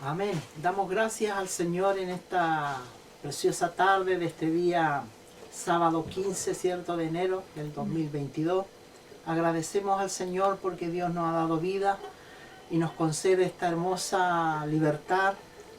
Amén. Damos gracias al Señor en esta preciosa tarde de este día sábado 15, ¿cierto?, de enero del 2022. Agradecemos al Señor porque Dios nos ha dado vida y nos concede esta hermosa libertad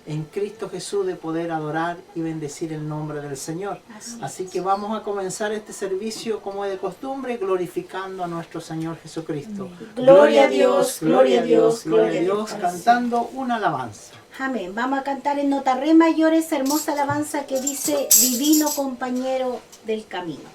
en Cristo Jesús de poder adorar y bendecir el nombre del Señor. Así que vamos a comenzar este servicio como de costumbre, glorificando a nuestro Señor Jesucristo. Gloria a Dios, gloria a Dios, gloria a Dios, cantando una alabanza. Amén. Vamos a cantar en nota re mayor esa hermosa alabanza que dice: Divino compañero del camino.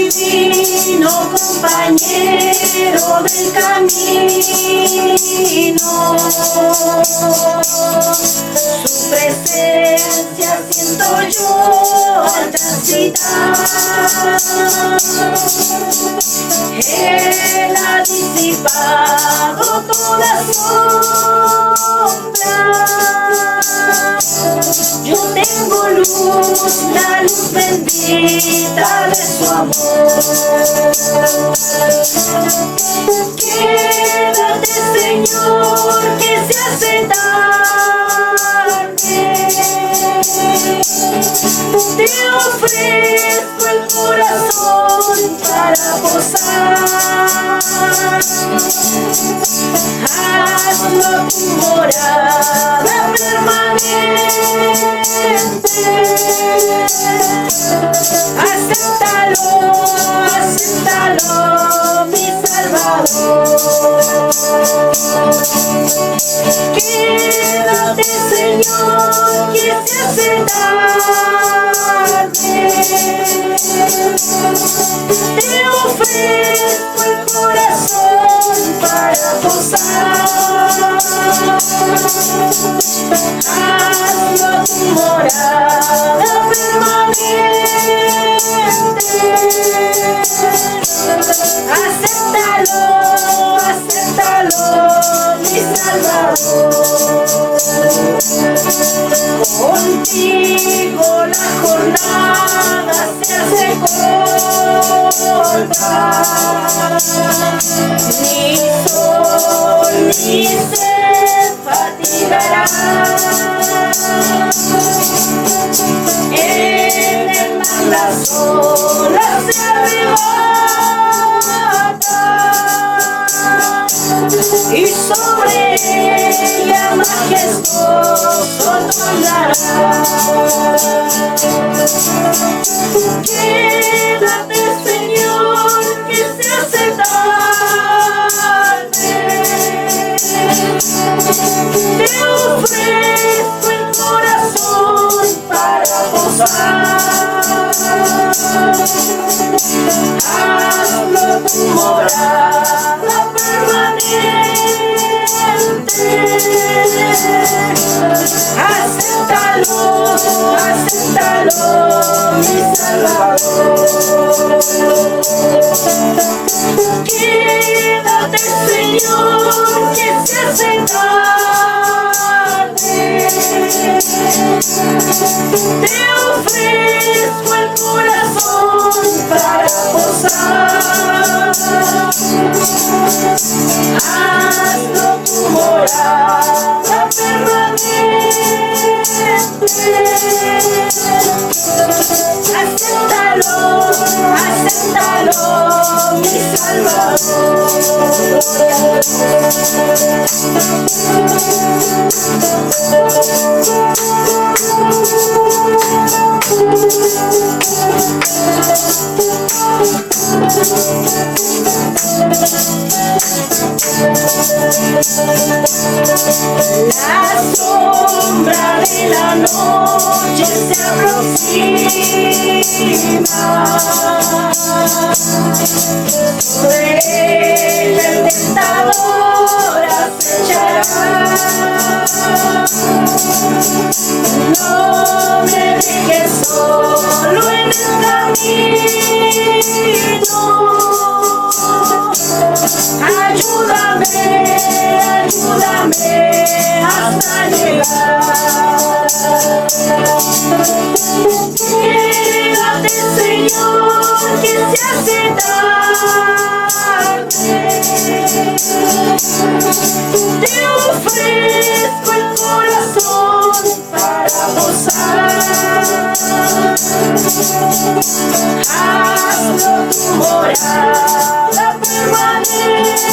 Divino compañero del camino, su presencia siento yo al transitar. Él ha disipado toda sombra. Yo tengo luz, la luz bendita de su amor. Quédate, Señor, que se hace tarde. Te ofrezco el corazón para posar. Hazlo tu morada permanente. Acéptalo, acéptalo, mi Salvador. Quédate, Señor, que se hace tarde. Te ofrezco el corazón para posar. Hazlo tu morada permanente. Acéptalo, acéptalo, mi Salvador. Contigo la jornada se hace corta. Ni sol ni sed fatigará. En el mar las olas se arrebatan y sobre ella majestuoso andará. Quédate, Señor, que se hace tarde. Te ofrezco el corazón para posar. Hazlo tu morada permanente. Acéptalo, acéptalo, mi Salvador. Quédate, Señor, que se hace tarde. Te ofrezco el corazón para posar. Hazlo tu morada permanente. Acéptalo, acéptalo, mi Salvador. La sombra de la noche se aproxima. Sobre ella el tentador acechará. No me dejes solo en el camino. ayúdame hasta llegar. Quédate, Señor, que se hace tarde. Te ofrezco el corazón para gozar. Hazlo tu morada permanente.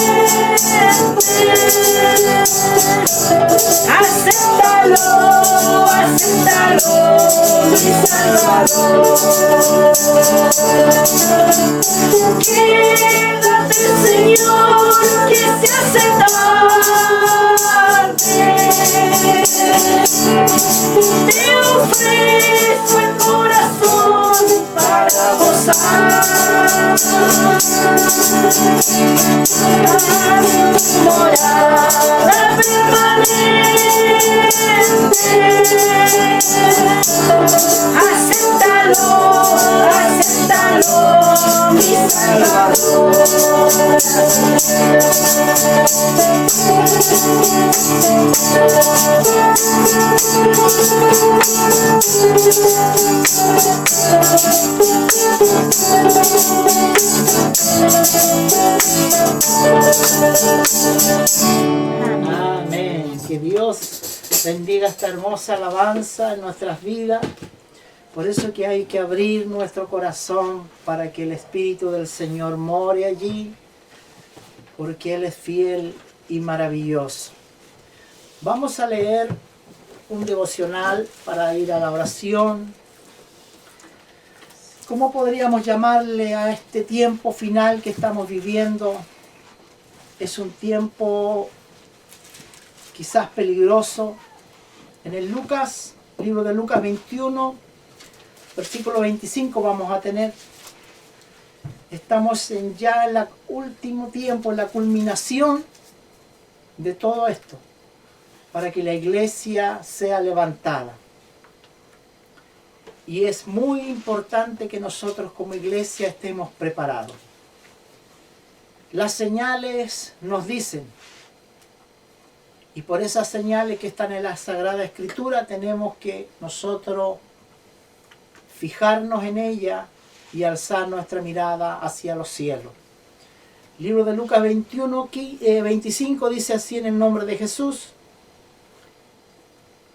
Acéptalo, acéptalo, mi Salvador. Quédate, Señor, que se hace tarde. Te ofrezco el corazón para gozar. Morada permanente. Acéptalo, acéptalo, mi Salvador. Amén. Que Dios bendiga esta hermosa alabanza en nuestras vidas. Por eso que hay que abrir nuestro corazón para que el Espíritu del Señor more allí, porque Él es fiel y maravilloso. Vamos a leer un devocional para ir a la oración. ¿Cómo podríamos llamarle a este tiempo final que estamos viviendo? Es un tiempo quizás peligroso. En el libro de Lucas 21, versículo 25 vamos a tener. Estamos ya en el último tiempo, en la culminación de todo esto, para que la iglesia sea levantada. Y es muy importante que nosotros como iglesia estemos preparados. Las señales nos dicen, y por esas señales que están en la Sagrada Escritura tenemos que nosotros fijarnos en ella y alzar nuestra mirada hacia los cielos. El libro de Lucas 25 dice así en el nombre de Jesús.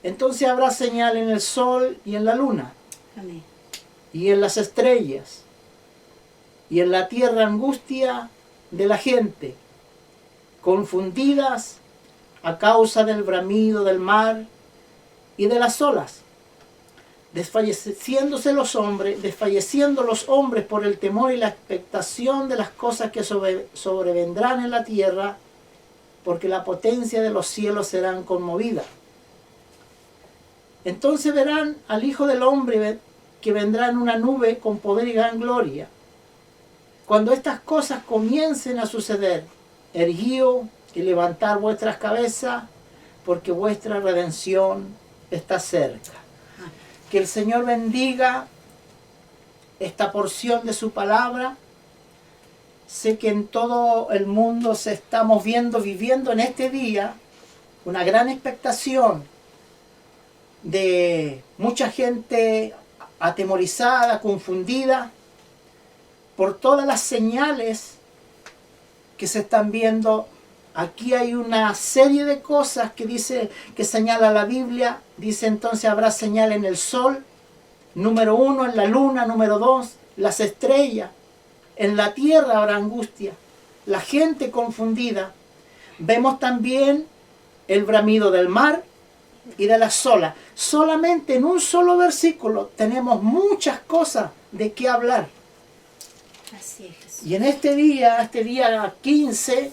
Entonces habrá señal en el sol y en la luna. Amén. Y en las estrellas, y en la tierra angustia de la gente, confundidas a causa del bramido del mar y de las olas, desfalleciendo los hombres por el temor y la expectación de las cosas que sobrevendrán en la tierra, porque la potencia de los cielos serán conmovidas. Entonces verán al Hijo del Hombre que vendrá en una nube con poder y gran gloria. Cuando estas cosas comiencen a suceder, erguíos y levantar vuestras cabezas, porque vuestra redención está cerca. Que el Señor bendiga esta porción de su palabra. Sé que en todo el mundo estamos viviendo en este día una gran expectación de mucha gente atemorizada, confundida por todas las señales que se están viendo. Aquí hay una serie de cosas que dice, que señala la Biblia. Dice entonces habrá señal en el sol, número 1, en la luna, número 2, las estrellas, en la tierra habrá angustia, la gente confundida. Vemos también el bramido del mar y de las olas. Solamente en un solo versículo tenemos muchas cosas de qué hablar. Así es, Jesús. Y en este día 15,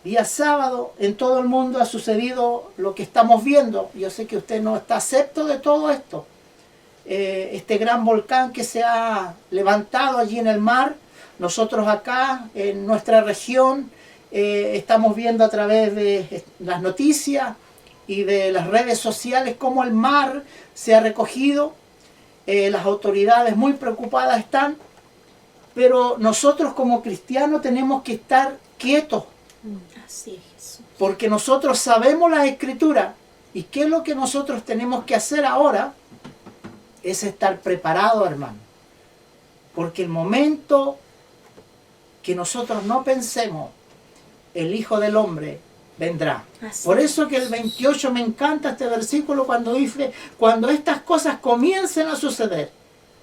día sábado, en todo el mundo ha sucedido lo que estamos viendo. Yo sé que usted no está acepto de todo esto. Este gran volcán que se ha levantado allí en el mar. Nosotros acá, en nuestra región, estamos viendo a través de las noticias y de las redes sociales cómo el mar se ha recogido. Las autoridades muy preocupadas están, pero nosotros como cristianos tenemos que estar quietos Así es, Jesús. Porque nosotros sabemos las Escrituras. ¿Y qué es lo que nosotros tenemos que hacer ahora? Es estar preparados, hermano. Porque el momento que nosotros no pensemos, el Hijo del Hombre vendrá. Así Por es. eso que el 28 me encanta este versículo cuando dice, cuando estas cosas comiencen a suceder,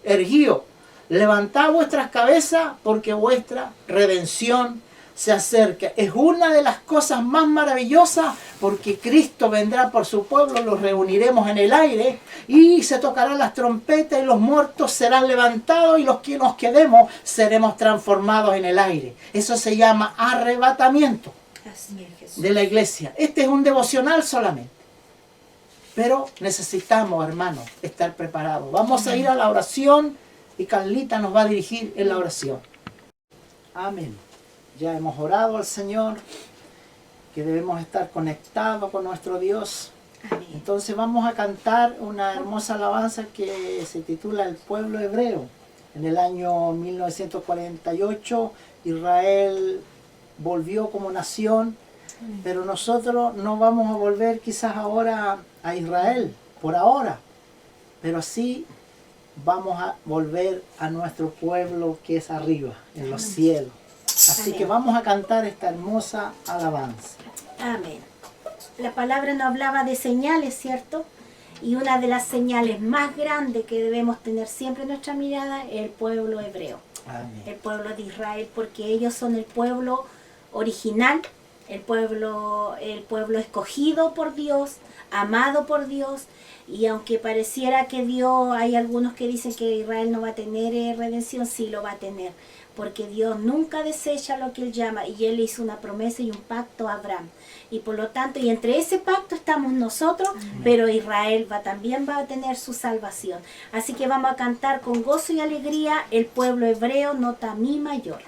erguíos, levantad vuestras cabezas porque vuestra redención se acerca. Es una de las cosas más maravillosas porque Cristo vendrá por su pueblo, los reuniremos en el aire y se tocarán las trompetas y los muertos serán levantados y los que nos quedemos seremos transformados en el aire. Eso se llama arrebatamiento Así es, Jesús. de la iglesia. Este es un devocional solamente. Pero necesitamos, hermanos, estar preparados. Vamos a ir a la oración y Carlita nos va a dirigir en la oración. Amén. Ya hemos orado al Señor, que debemos estar conectados con nuestro Dios. Amén. Entonces vamos a cantar una hermosa alabanza que se titula El pueblo hebreo. En el año 1948 Israel volvió como nación, pero nosotros no vamos a volver quizás ahora a Israel, por ahora, pero sí vamos a volver a nuestro pueblo que es arriba, en los cielos. Así que vamos a cantar esta hermosa alabanza. Amén. La palabra nos hablaba de señales, ¿cierto? Y una de las señales más grandes que debemos tener siempre en nuestra mirada es el pueblo hebreo, Amén. el pueblo de Israel, porque ellos son el pueblo original, el pueblo escogido por Dios, amado por Dios. Y aunque pareciera que Dios, hay algunos que dicen que Israel no va a tener redención, sí lo va a tener. Porque Dios nunca desecha lo que Él llama. Y Él hizo una promesa y un pacto a Abraham. Y por lo tanto, y entre ese pacto estamos nosotros, pero Israel también va a tener su salvación. Así que vamos a cantar con gozo y alegría el pueblo hebreo, nota mi mayor.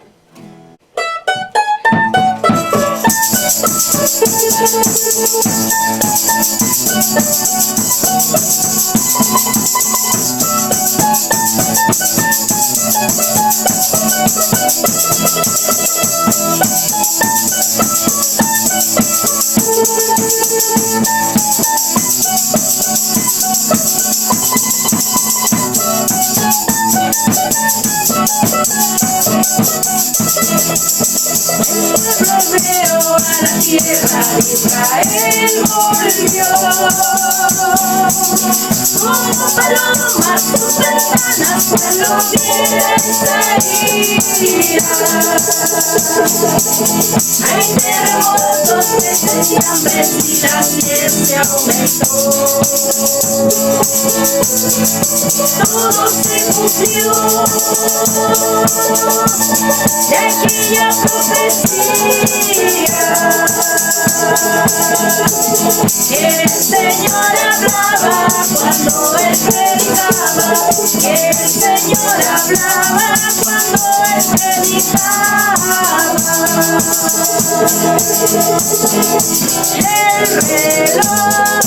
Hebreo a la tierra de Israel volvió. Como palomas sus ventanas cuando piensa ir. Hay terremotos, peces y hambres y la ciencia aumentó. Todo se cumplió de aquella profecía que el Señor hablaba cuando Él predicaba, que el Señor hablaba cuando Él predicaba. El reloj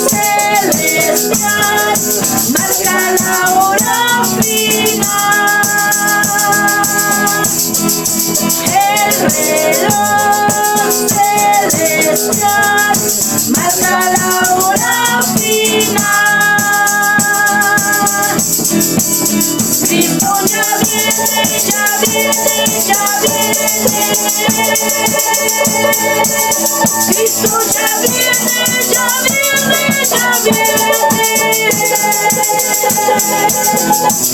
celestial marca la hora final. El reloj celestial marca la hora final. Cristo ya viene, ya viene, ya viene. Cristo ya viene, ya viene, ya viene.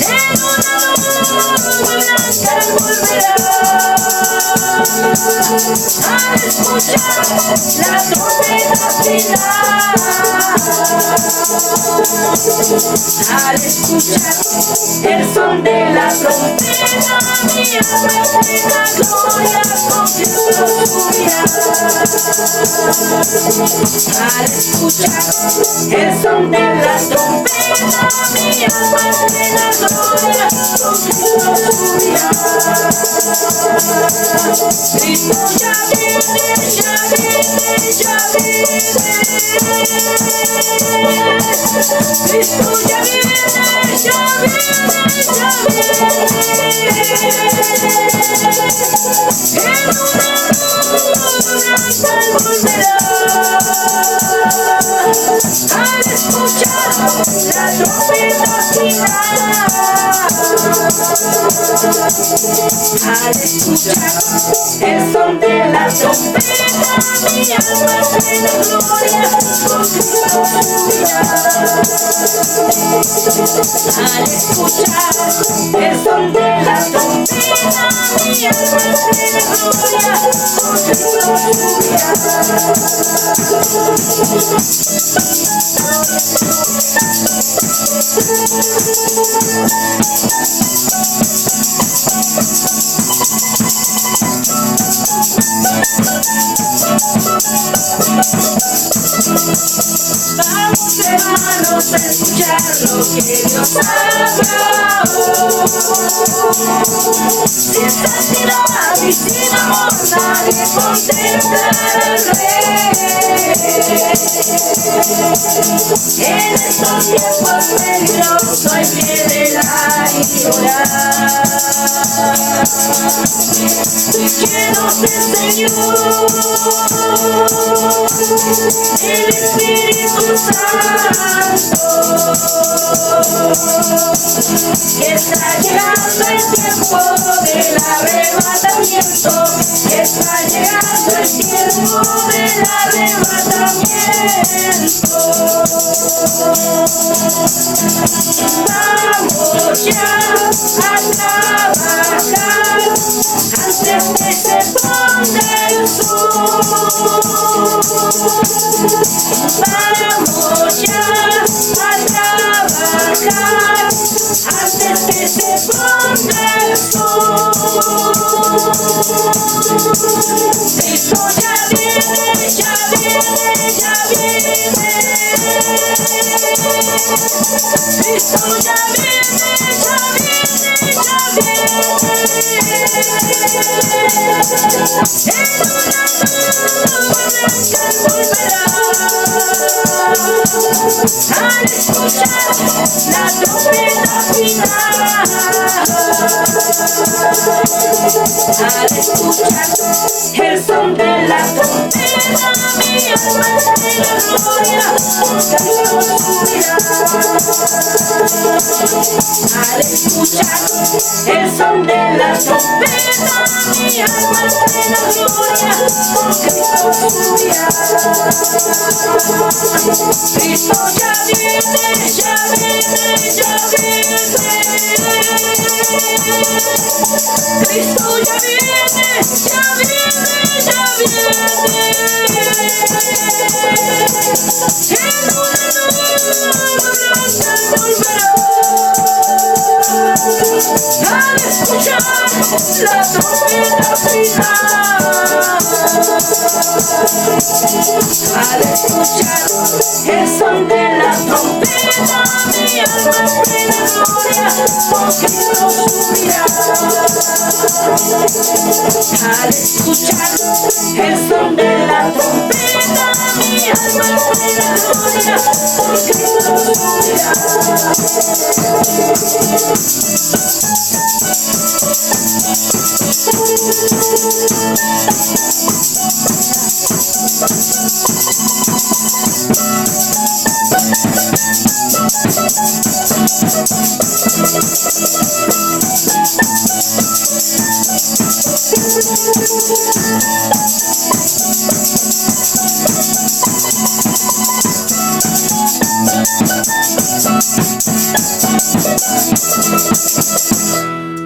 En una nube blanca volverá. Al escuchar la trompeta final, al escuchar el son de la trompeta, mi alma estrena gloria con Cristo subirá. Al escuchar el son de la trompeta, mi alma estrena gloria con Cristo subirá. Cristo ya viene, ya viene, ya viene. Cristo ya viene, ya viene, ya viene. En una Al escuchar el son de la trompeta, mi alma plena gloria con Cristo subirá. Al escuchar el son de la trompeta, mi alma plena gloria con Cristo subirá. Vamos hermanos a escuchar lo que Dios habla hoy. Sin santidad y sin amor nadie contemplará al Rey. En estos tiempos peligrosos hay que velar y orar. Que nos enseñó el Espíritu Santo, que está llegando el tiempo del arrebatamiento, que está llegando el tiempo del arrebatamiento. Vamos ya a trabajar antes que se ponga el sol. Vamos ya a trabajar antes que se ponga el sol. Cristo ya viene, ya viene, ya viene. Cristo ya viene, ya viene, ya viene. En una nube blanca volverá. Al escuchar la trompeta final, al escuchar el son de la trompeta, mi alma plena gloria con Cristo subirá. Al escuchar el son de la trompeta, mi alma plena gloria con Cristo subirá. Cristo ya viene, ya viene, ya viene. Cristo ya viene, ya viene, ya viene. En una nube blanca volverá. Al escuchar la trompeta final, al escuchar el son de la trompeta, mi alma plena gloria con Cristo subirá. Al escuchar el son de la trompeta, mi alma plena gloria con Cristo subirá.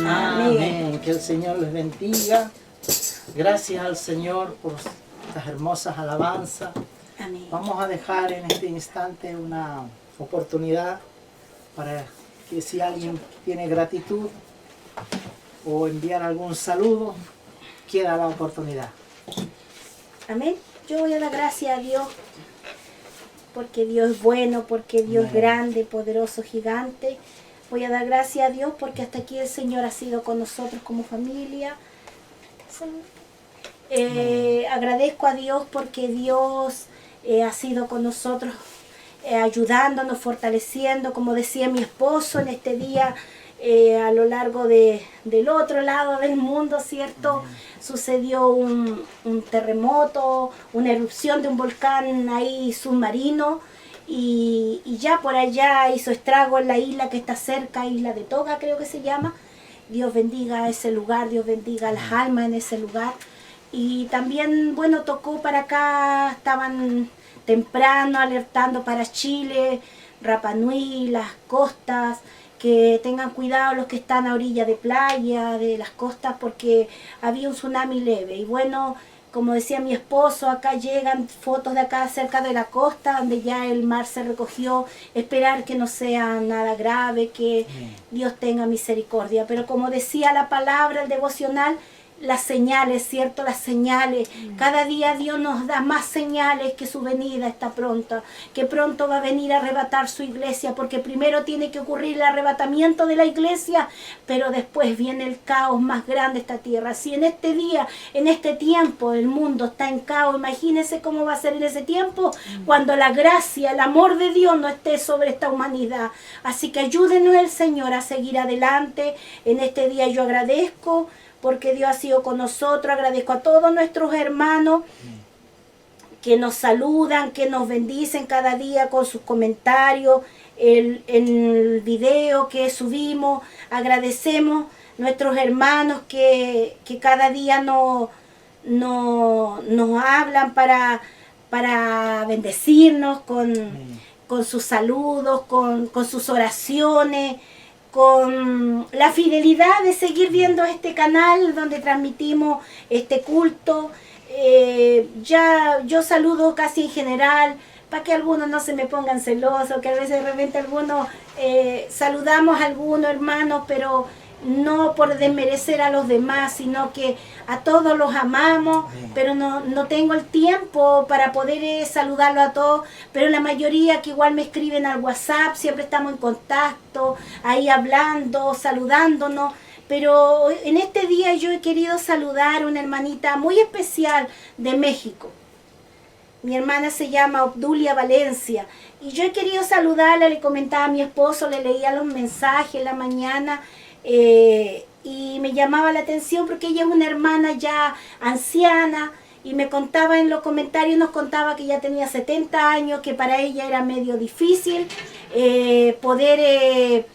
Amén. Que el Señor les bendiga. Gracias al Señor por estas hermosas alabanzas. Amén. Vamos a dejar en este instante una oportunidad para que si alguien tiene gratitud o enviar algún saludo, queda la oportunidad. Amén. Yo voy a dar gracias a Dios porque Dios es bueno, porque Dios es grande, poderoso, gigante. Voy a dar gracias a Dios porque hasta aquí el Señor ha sido con nosotros como familia. Agradezco a Dios porque Dios ha sido con nosotros, ayudándonos, fortaleciendo, como decía mi esposo en este día, a lo largo del otro lado del mundo, ¿cierto? Sucedió un terremoto, una erupción de un volcán ahí submarino, y ya por allá hizo estrago en la isla que está cerca, isla de Toga creo que se llama, Dios bendiga ese lugar, Dios bendiga las almas en ese lugar. Y también, bueno, tocó para acá, estaban temprano alertando para Chile, Rapa Nui, las costas, que tengan cuidado los que están a orilla de playa, de las costas, porque había un tsunami leve. Y bueno, como decía mi esposo, acá llegan fotos de acá cerca de la costa, donde ya el mar se recogió. Esperar que no sea nada grave, que Dios tenga misericordia. Pero como decía la palabra, el devocional, las señales, ¿cierto? Las señales. Cada día Dios nos da más señales que su venida está pronta, que pronto va a venir a arrebatar su iglesia, porque primero tiene que ocurrir el arrebatamiento de la iglesia, pero después viene el caos más grande de esta tierra. Si en este día, en este tiempo, el mundo está en caos, imagínense cómo va a ser en ese tiempo, cuando la gracia, el amor de Dios no esté sobre esta humanidad. Así que ayúdenos el Señor a seguir adelante. En este día yo agradezco, porque Dios ha sido con nosotros. Agradezco a todos nuestros hermanos que nos saludan, que nos bendicen cada día con sus comentarios, el video que subimos. Agradecemos a nuestros hermanos que cada día nos hablan para bendecirnos con sus saludos, con sus oraciones, con la fidelidad de seguir viendo este canal donde transmitimos este culto. Ya yo saludo casi en general, para que algunos no se me pongan celosos, que a veces de repente algunos saludamos a algunos hermanos, pero no por desmerecer a los demás, sino que a todos los amamos, pero no tengo el tiempo para poder saludarlos a todos, pero la mayoría que igual me escriben al WhatsApp, siempre estamos en contacto, ahí hablando, saludándonos. Pero en este día yo he querido saludar a una hermanita muy especial de México. Mi hermana se llama Obdulia Valencia, y yo he querido saludarla. Le comentaba a mi esposo, le leía los mensajes en la mañana, y me llamaba la atención porque ella es una hermana ya anciana, y me contaba en los comentarios, nos contaba que ya tenía 70 años, que para ella era medio difícil poder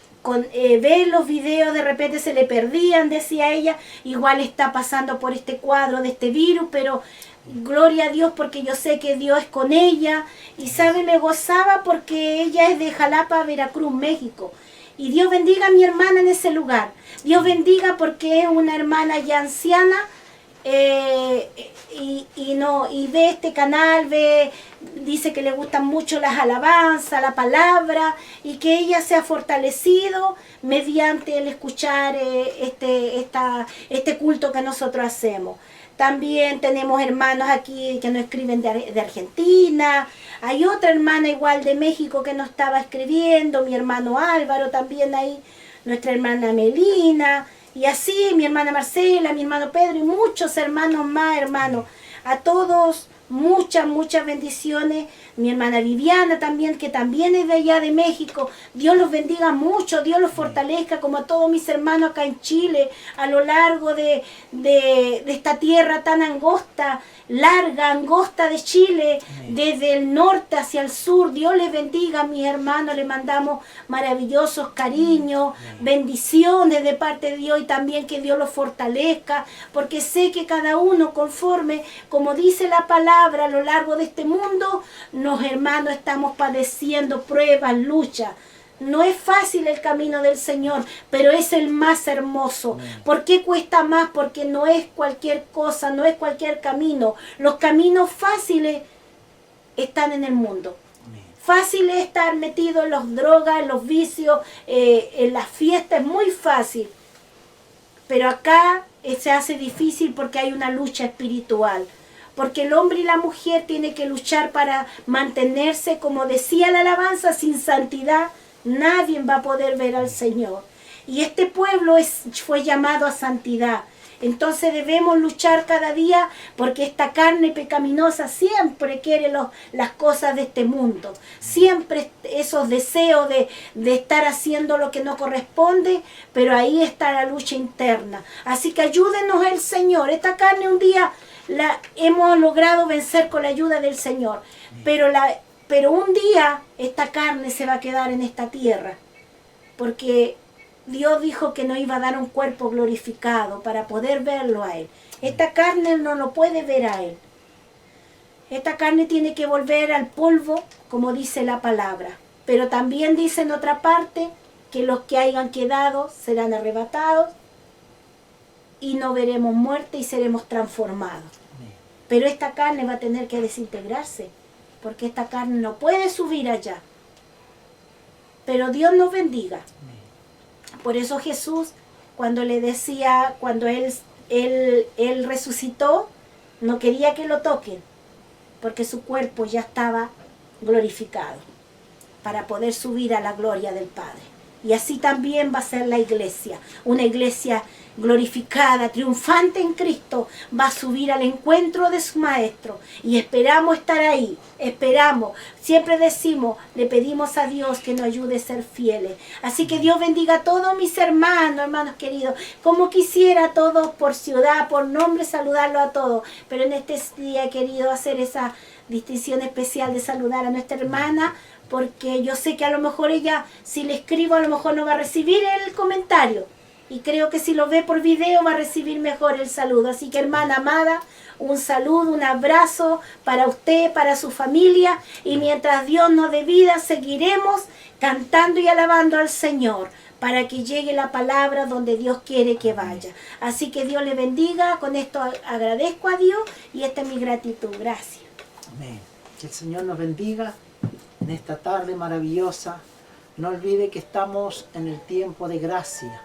ver los videos, de repente se le perdían, decía ella. Igual está pasando por este cuadro de este virus, pero gloria a Dios, porque yo sé que Dios es con ella. Y sabe, me gozaba porque ella es de Jalapa, Veracruz, México. Y Dios bendiga a mi hermana en ese lugar. Dios bendiga, porque es una hermana ya anciana, y ve este canal, dice que le gustan mucho las alabanzas, la palabra, y que ella se ha fortalecido mediante el escuchar este culto que nosotros hacemos. También tenemos hermanos aquí que nos escriben de Argentina. Hay otra hermana igual de México que nos estaba escribiendo, mi hermano Álvaro también ahí, nuestra hermana Melina, y así mi hermana Marcela, mi hermano Pedro y muchos hermanos más, hermanos. A todos muchas bendiciones. Mi hermana Viviana también, que también es de allá de México. Dios los bendiga mucho, Dios los fortalezca, como a todos mis hermanos acá en Chile, a lo largo de esta tierra tan angosta, larga, angosta de Chile, desde el norte hacia el sur. Dios les bendiga a mis hermanos, les mandamos maravillosos cariños, bendiciones de parte de Dios, y también que Dios los fortalezca, porque sé que cada uno, conforme, como dice la palabra, a lo largo de este mundo, los hermanos estamos padeciendo pruebas, luchas. No es fácil el camino del Señor, pero es el más hermoso. ¿Por qué cuesta más? Porque no es cualquier cosa, no es cualquier camino. Los caminos fáciles están en el mundo. Fácil es estar metido en las drogas, en los vicios, en las fiestas, es muy fácil. Pero acá se hace difícil porque hay una lucha espiritual. Porque el hombre y la mujer tienen que luchar para mantenerse, como decía la alabanza, sin santidad nadie va a poder ver al Señor. Y este pueblo fue llamado a santidad. Entonces debemos luchar cada día, porque esta carne pecaminosa siempre quiere las cosas de este mundo. Siempre esos deseos de estar haciendo lo que no corresponde, pero ahí está la lucha interna. Así que ayúdenos el Señor. Esta carne un día la hemos logrado vencer con la ayuda del Señor, pero un día esta carne se va a quedar en esta tierra, porque Dios dijo que nos iba a dar un cuerpo glorificado para poder verlo a Él. Esta carne no lo puede ver a Él. Esta carne tiene que volver al polvo, como dice la palabra. Pero también dice en otra parte que los que hayan quedado serán arrebatados y no veremos muerte y seremos transformados. Pero esta carne va a tener que desintegrarse, porque esta carne no puede subir allá. Pero Dios nos bendiga. Por eso Jesús, cuando le decía, cuando él resucitó, no quería que lo toquen, porque su cuerpo ya estaba glorificado, para poder subir a la gloria del Padre. Y así también va a ser la iglesia, una iglesia glorificada, triunfante en Cristo, va a subir al encuentro de su Maestro. Y esperamos estar ahí, esperamos. Siempre decimos, le pedimos a Dios que nos ayude a ser fieles. Así que Dios bendiga a todos mis hermanos queridos. Como quisiera a todos por ciudad, por nombre, saludarlos a todos. Pero en este día he querido hacer esa distinción especial de saludar a nuestra hermana, porque yo sé que a lo mejor ella, si le escribo, a lo mejor no va a recibir el comentario. Y creo que si lo ve por video va a recibir mejor el saludo. Así que, hermana amada, un saludo, un abrazo para usted, para su familia. Y mientras Dios nos dé vida, seguiremos cantando y alabando al Señor para que llegue la palabra donde Dios quiere que vaya. Así que Dios le bendiga. Con esto agradezco a Dios y esta es mi gratitud. Gracias. Amén. Que el Señor nos bendiga en esta tarde maravillosa. No olvide que estamos en el tiempo de gracia.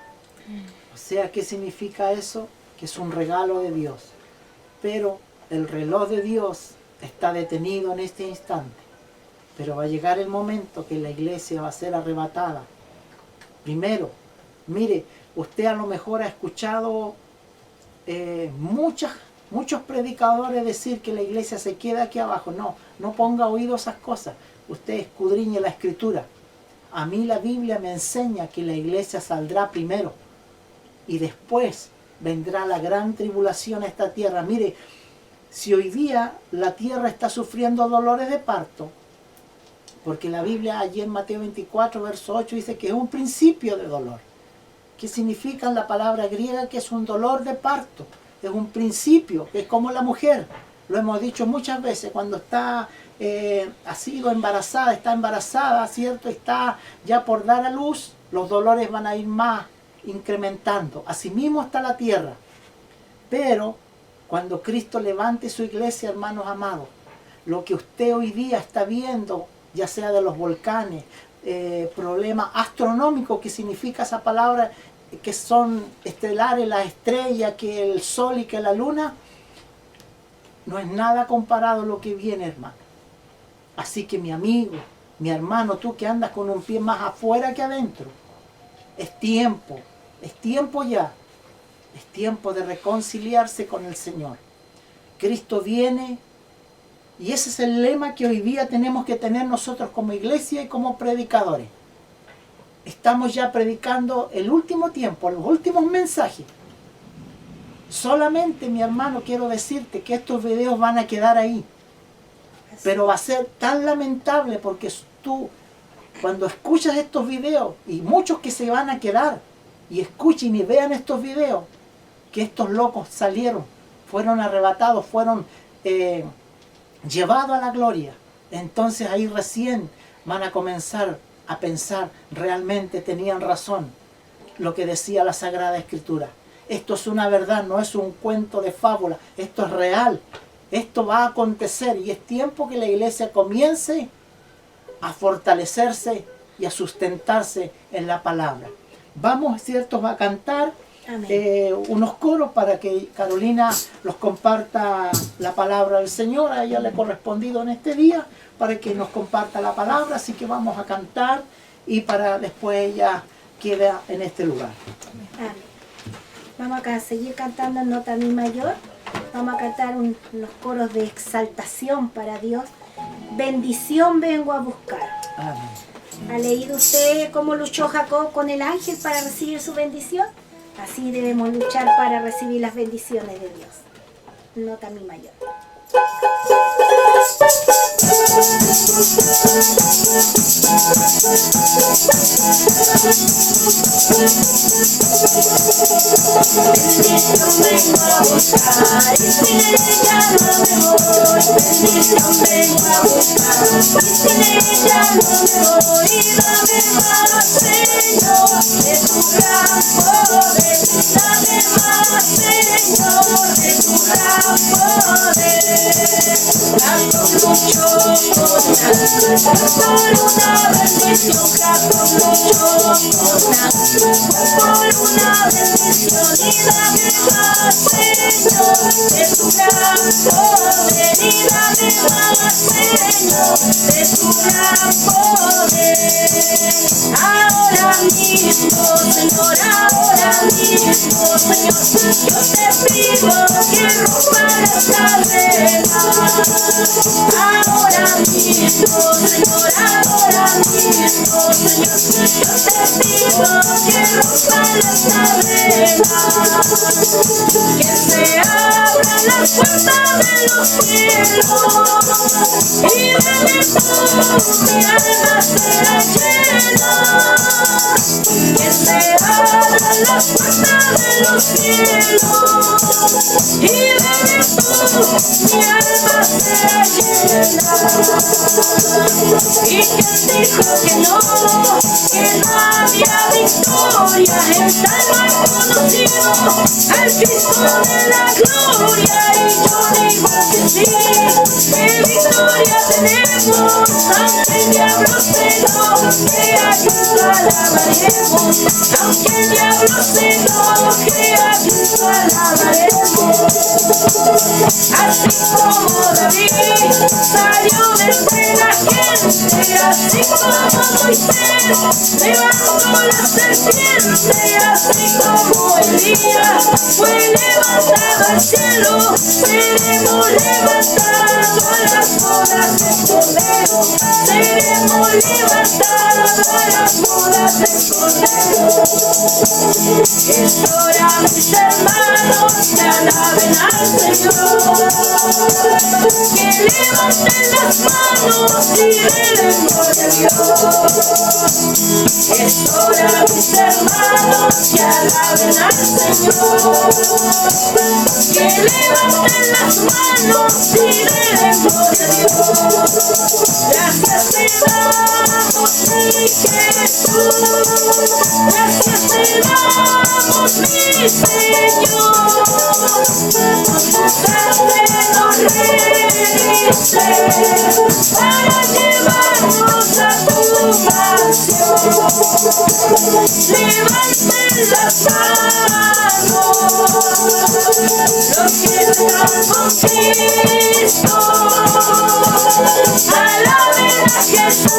O sea, ¿qué significa eso? Que es un regalo de Dios. Pero el reloj de Dios está detenido en este instante. Pero va a llegar el momento que la iglesia va a ser arrebatada. Primero, mire, usted a lo mejor ha escuchado muchos predicadores decir que la iglesia se queda aquí abajo. No ponga oído a esas cosas. Usted escudriñe la Escritura. A mí la Biblia me enseña que la iglesia saldrá primero y después vendrá la gran tribulación a esta tierra. Mire, si hoy día la tierra está sufriendo dolores de parto, porque la Biblia allí en Mateo 24, verso 8 dice que es un principio de dolor. ¿Qué significa en la palabra griega? Que es un dolor de parto, es un principio, que es como la mujer. Lo hemos dicho muchas veces, cuando ha sido embarazada, está embarazada, ¿cierto? Está ya por dar a luz, los dolores van a ir más incrementando. Asimismo está la tierra. Pero cuando Cristo levante su iglesia, hermanos amados, lo que usted hoy día está viendo, ya sea de los volcanes, problemas astronómicos, que significa esa palabra, que son estelares, las estrellas, que el sol y que la luna, no es nada comparado a lo que viene, hermano. Así que mi amigo, mi hermano, tú que andas con un pie más afuera que adentro, es tiempo ya, es tiempo de reconciliarse con el Señor. Cristo viene y ese es el lema que hoy día tenemos que tener nosotros como iglesia y como predicadores. Estamos ya predicando el último tiempo, los últimos mensajes. Solamente, mi hermano, quiero decirte que estos videos van a quedar ahí. Pero va a ser tan lamentable porque tú, cuando escuchas estos videos, y muchos que se van a quedar y escuchen y vean estos videos, que estos locos salieron, fueron arrebatados, fueron llevados a la gloria. Entonces ahí recién van a comenzar a pensar, realmente tenían razón lo que decía la Sagrada Escritura. Esto es una verdad, no es un cuento de fábula, esto es real. Esto va a acontecer y es tiempo que la iglesia comience a fortalecerse y a sustentarse en la palabra. Vamos, ¿cierto?, a cantar unos coros para que Carolina los comparta la palabra del Señor. A ella le ha correspondido en este día para que nos comparta la palabra, así que vamos a cantar y para después ella queda en este lugar. Amén. Vamos a seguir cantando en nota mi mayor. Vamos a cantar unos coros de exaltación para Dios. Bendición vengo a buscar. Amén. ¿Ha leído usted cómo luchó Jacob con el ángel para recibir su bendición? Así debemos luchar para recibir las bendiciones de Dios. Nota mi mayor. bendición vengo a buscar, y sin ella no me voy. Bendición vengo a buscar, y sin ella no me voy. Dame más, Señor, de tu gran poder. Dame más, Señor, de tu gran poder. Gasto mucho con nada, por una bendición. Gasto mucho con nada, por una bendición. Y dame más, Señor, de tu gran poder. Y dame más, Señor, de tu gran poder. Ahora mismo, Señor, ahora mismo, Señor, yo te pido que rompas las cadenas. Ahora mismo, Señor, ahora mismo, Señor, yo te pido que rompas las cadenas. Que se abran las puertas de los cielos y de virtud mi alma será llena. Que se abran las puertas de los cielos y de virtud mi alma será llena. Y quien dijo que no había victoria, en tal no he conocido al Cristo de la gloria. Y yo digo que sí, que victoria tenemos, aunque el diablo se enoje, a Cristo alabaremos. Aunque el diablo se enoje, a Cristo alabaremos. Así como David salió de entre la gente, así como Moisés levantó la serpiente, así como Elías fue levantado al cielo, seremos levantados a las bodas del Cordero. Seremos levantados a las bodas del Cordero. Es hora, mis hermanos, que alaben al Señor, que levanten las manos y den gloria a Dios. Es hora, mis hermanos, que alaben al Señor, que levanten las manos y den gloria a Dios. Gracias te damos, mi Jesús, gracias te damos, mi Señor, con tu sangre nos redimiste para llevarnos a tu mansión. Levanten las manos los que están con Cristo, alaben a Jesús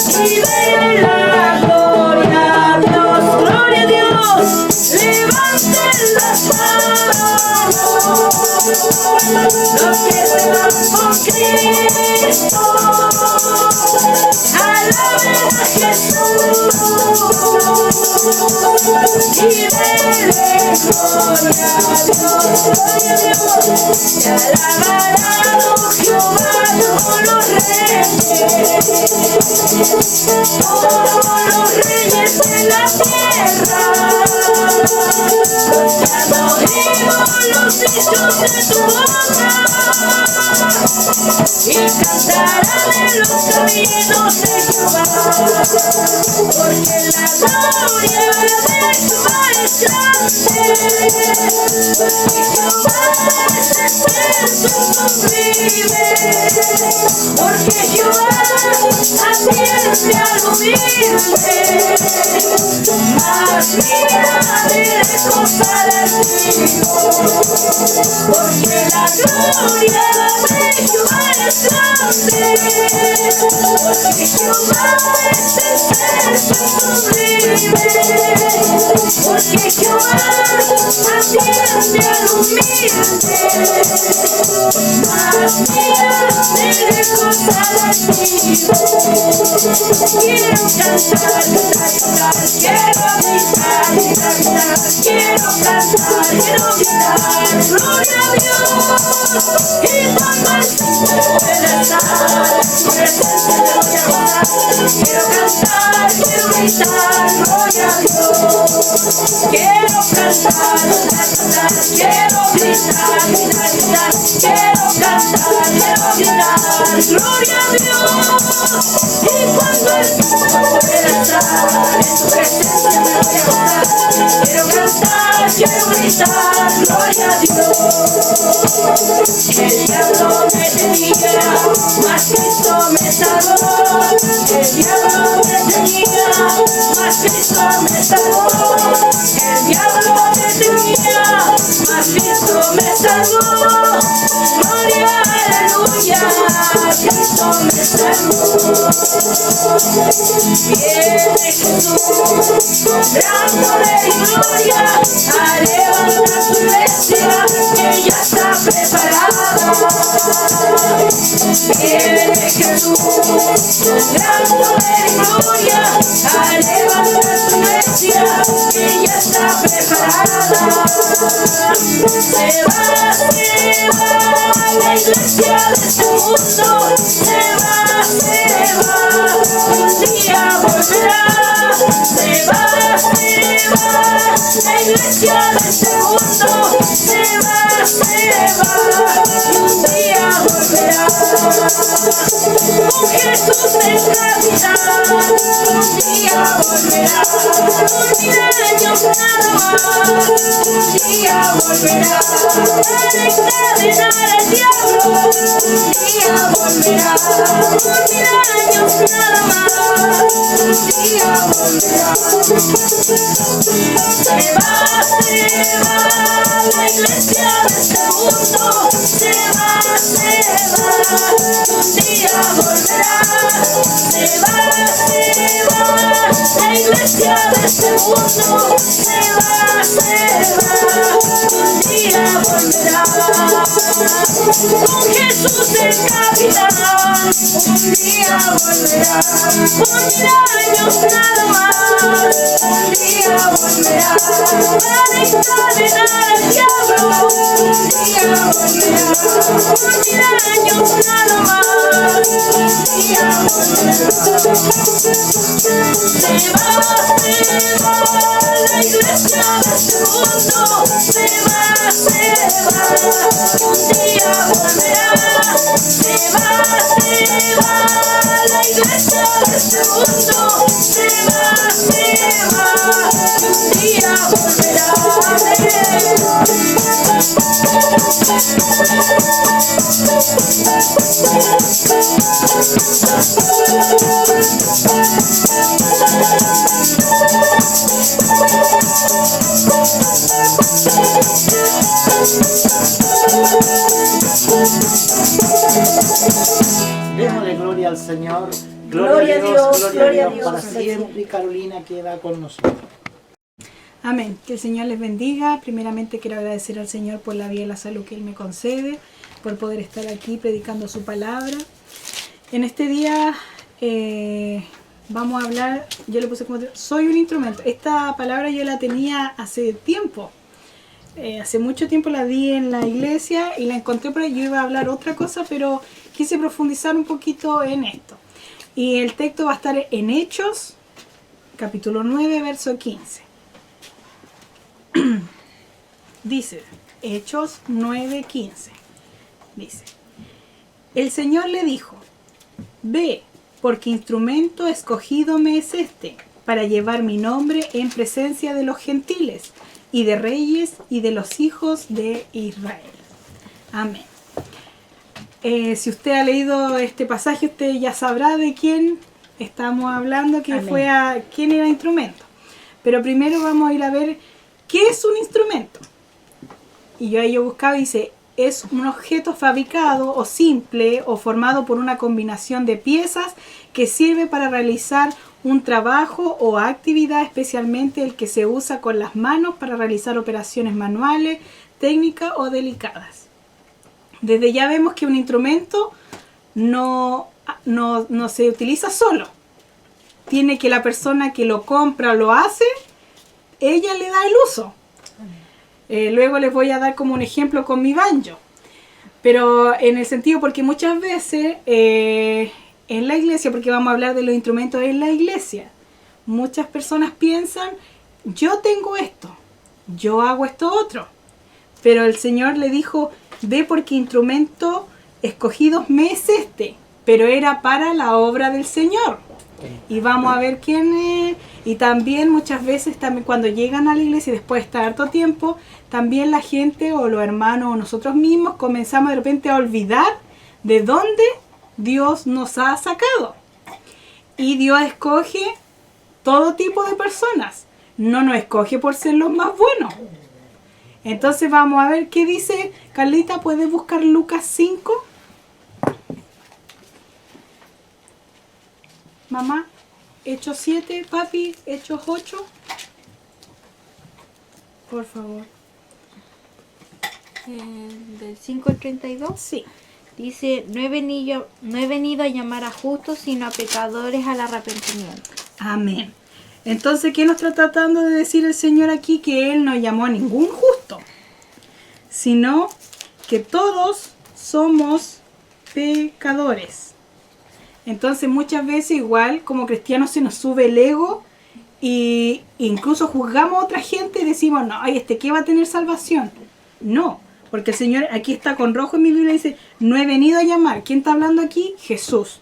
y den la gloria a Dios. Gloria a Dios, levanten las manos los que están con Cristo, alaben a Jesús y denle gloria a Dios. Gloria a Dios, te alabarán, oh Jehová, todos los reyes de la tierra. Ya oímos los dichos de tu boca y cantarán en los caminos de Jehová, porque la gloria de Jehová es grande, porque Jehová es excelso y sublime, porque Jehová atiende al humilde, mas mira de lejos al altivo, porque la gloria de Jehová es grande, porque Jehová es excelso y sublime, porque Jehová atiende al humilde, mas mira de lejos al altivo. Quiero cantar, cantar, quiero gritar, gritar, quiero cantar, quiero gritar, gloria a Dios. Y cuando el Señor pueda estar, su presencia me voy a gozar. Quiero cantar, quiero gritar, gloria a Dios. gritar, quiero cantar, quiero gritar, gloria a Dios. Y cuando el mundo pueda estar en tu presencia me voy a gozar. Quiero cantar, quiero gritar, gloria a Dios. El diablo me tenía, mas Cristo me salvó. El diablo me tenía, mas Cristo me salvó. El diablo me tenía, mas Cristo me salvó. Gloria, aleluya, Cristo me salvó. Viene Jesús, gran poder y gloria, a levantar su iglesia, que ya está preparada. Viene Jesús, gran poder y gloria, a levantar su iglesia, que ya está preparada. Se va la iglesia de este mundo, se va, un día volverá. Se va, la iglesia de este mundo, se va, un día volverá. Con Jesús en Navidad, un día volverá. 1000 años nada más, un día volverá. Para encadenar al diablo, un día volverá. 1000 años nada más, un día volverá. Se va, la iglesia de este mundo, se va, un día volverá. Se va, la iglesia de este mundo, se va, un día volverá. Con Jesús el capitán, un día volverá. 1000 años nada más, un día volverá. Para encadenar al diablo, un día volverá. 1000 años nada más, un día volverá. Se va, la iglesia de este mundo, se va, un día volverá. Se va, la iglesia de este mundo, se va, un día volverá. Démosle gloria al Señor. Gloria a Dios, gloria a Dios. Para siempre. Y Carolina queda con nosotros. Amén. Que el Señor les bendiga. Primeramente quiero agradecer al Señor por la vida y la salud que Él me concede, por poder estar aquí predicando su palabra. En este día vamos a hablar, yo le puse como soy un instrumento. Esta palabra yo la tenía hace tiempo. Hace mucho tiempo la vi en la iglesia y la encontré por ahí. Yo iba a hablar otra cosa, pero quise profundizar un poquito en esto. Y el texto va a estar en Hechos, capítulo 9, verso 15. Dice, Hechos 9:15. Dice, el Señor le dijo, ve, porque instrumento escogido me es este, para llevar mi nombre en presencia de los gentiles, y de reyes, y de los hijos de Israel. Amén. Si usted ha leído este pasaje, usted ya sabrá de quién estamos hablando, quién era el instrumento. Pero primero vamos a ir a ver qué es un instrumento. Y yo buscaba y dice, es un objeto fabricado o simple o formado por una combinación de piezas que sirve para realizar un trabajo o actividad, especialmente el que se usa con las manos para realizar operaciones manuales, técnicas o delicadas. Desde ya vemos que un instrumento no se utiliza solo. Tiene que la persona que lo compra o lo hace, ella le da el uso. Luego les voy a dar como un ejemplo con mi banjo. Pero en el sentido, porque muchas veces en la iglesia, porque vamos a hablar de los instrumentos en la iglesia, muchas personas piensan, yo tengo esto, yo hago esto otro. Pero el Señor le dijo, ve porque instrumento escogidos me es este, pero era para la obra del Señor. Y vamos a ver quién es. Y también muchas veces, también cuando llegan a la iglesia y después de estar harto tiempo, también la gente o los hermanos o nosotros mismos comenzamos de repente a olvidar de dónde Dios nos ha sacado. Y Dios escoge todo tipo de personas. No nos escoge por ser los más buenos. Entonces vamos a ver qué dice. Carlita, ¿puedes buscar Lucas 5? Mamá, Hechos 7, papi, Hechos 8. Por favor. Del 5 al 32. Sí. Dice, no he venido a llamar a justos, sino a pecadores al arrepentimiento. Amén. Entonces, ¿qué nos está tratando de decir el Señor aquí? Que Él no llamó a ningún justo, sino que todos somos pecadores. Entonces, muchas veces igual como cristianos se nos sube el ego e incluso juzgamos a otra gente y decimos, no, ay, ¿qué va a tener salvación? No, porque el Señor aquí está con rojo en mi Biblia y dice, no he venido a llamar. ¿Quién está hablando aquí? Jesús.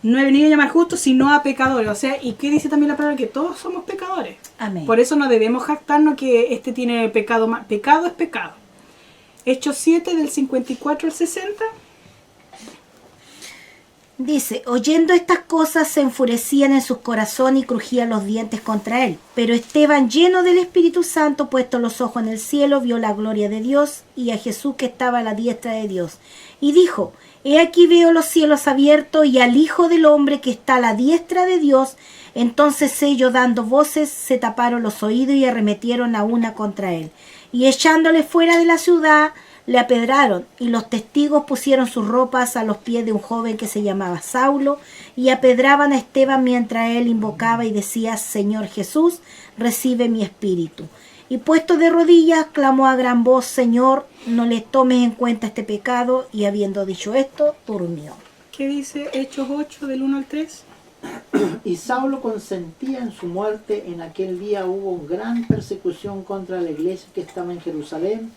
No he venido a llamar justos, sino a pecadores. O sea, ¿y qué dice también la palabra? Que todos somos pecadores. Amén. Por eso no debemos jactarnos que tiene pecado más. Pecado es pecado. Hechos 7 del 54 al 60. Dice, oyendo estas cosas se enfurecían en sus corazones y crujían los dientes contra él. Pero Esteban, lleno del Espíritu Santo, puesto los ojos en el cielo, vio la gloria de Dios y a Jesús que estaba a la diestra de Dios. Y dijo, he aquí veo los cielos abiertos y al Hijo del Hombre que está a la diestra de Dios. Entonces ellos, dando voces, se taparon los oídos y arremetieron a una contra él. Y echándole fuera de la ciudad, le apedraron, y los testigos pusieron sus ropas a los pies de un joven que se llamaba Saulo, y apedraban a Esteban mientras él invocaba y decía, Señor Jesús, recibe mi espíritu. Y puesto de rodillas, clamó a gran voz, Señor, no le tomes en cuenta este pecado, y habiendo dicho esto, durmió. ¿Qué dice Hechos 8 del 1 al 3? Y Saulo consentía en su muerte. En aquel día hubo gran persecución contra la iglesia que estaba en Jerusalén,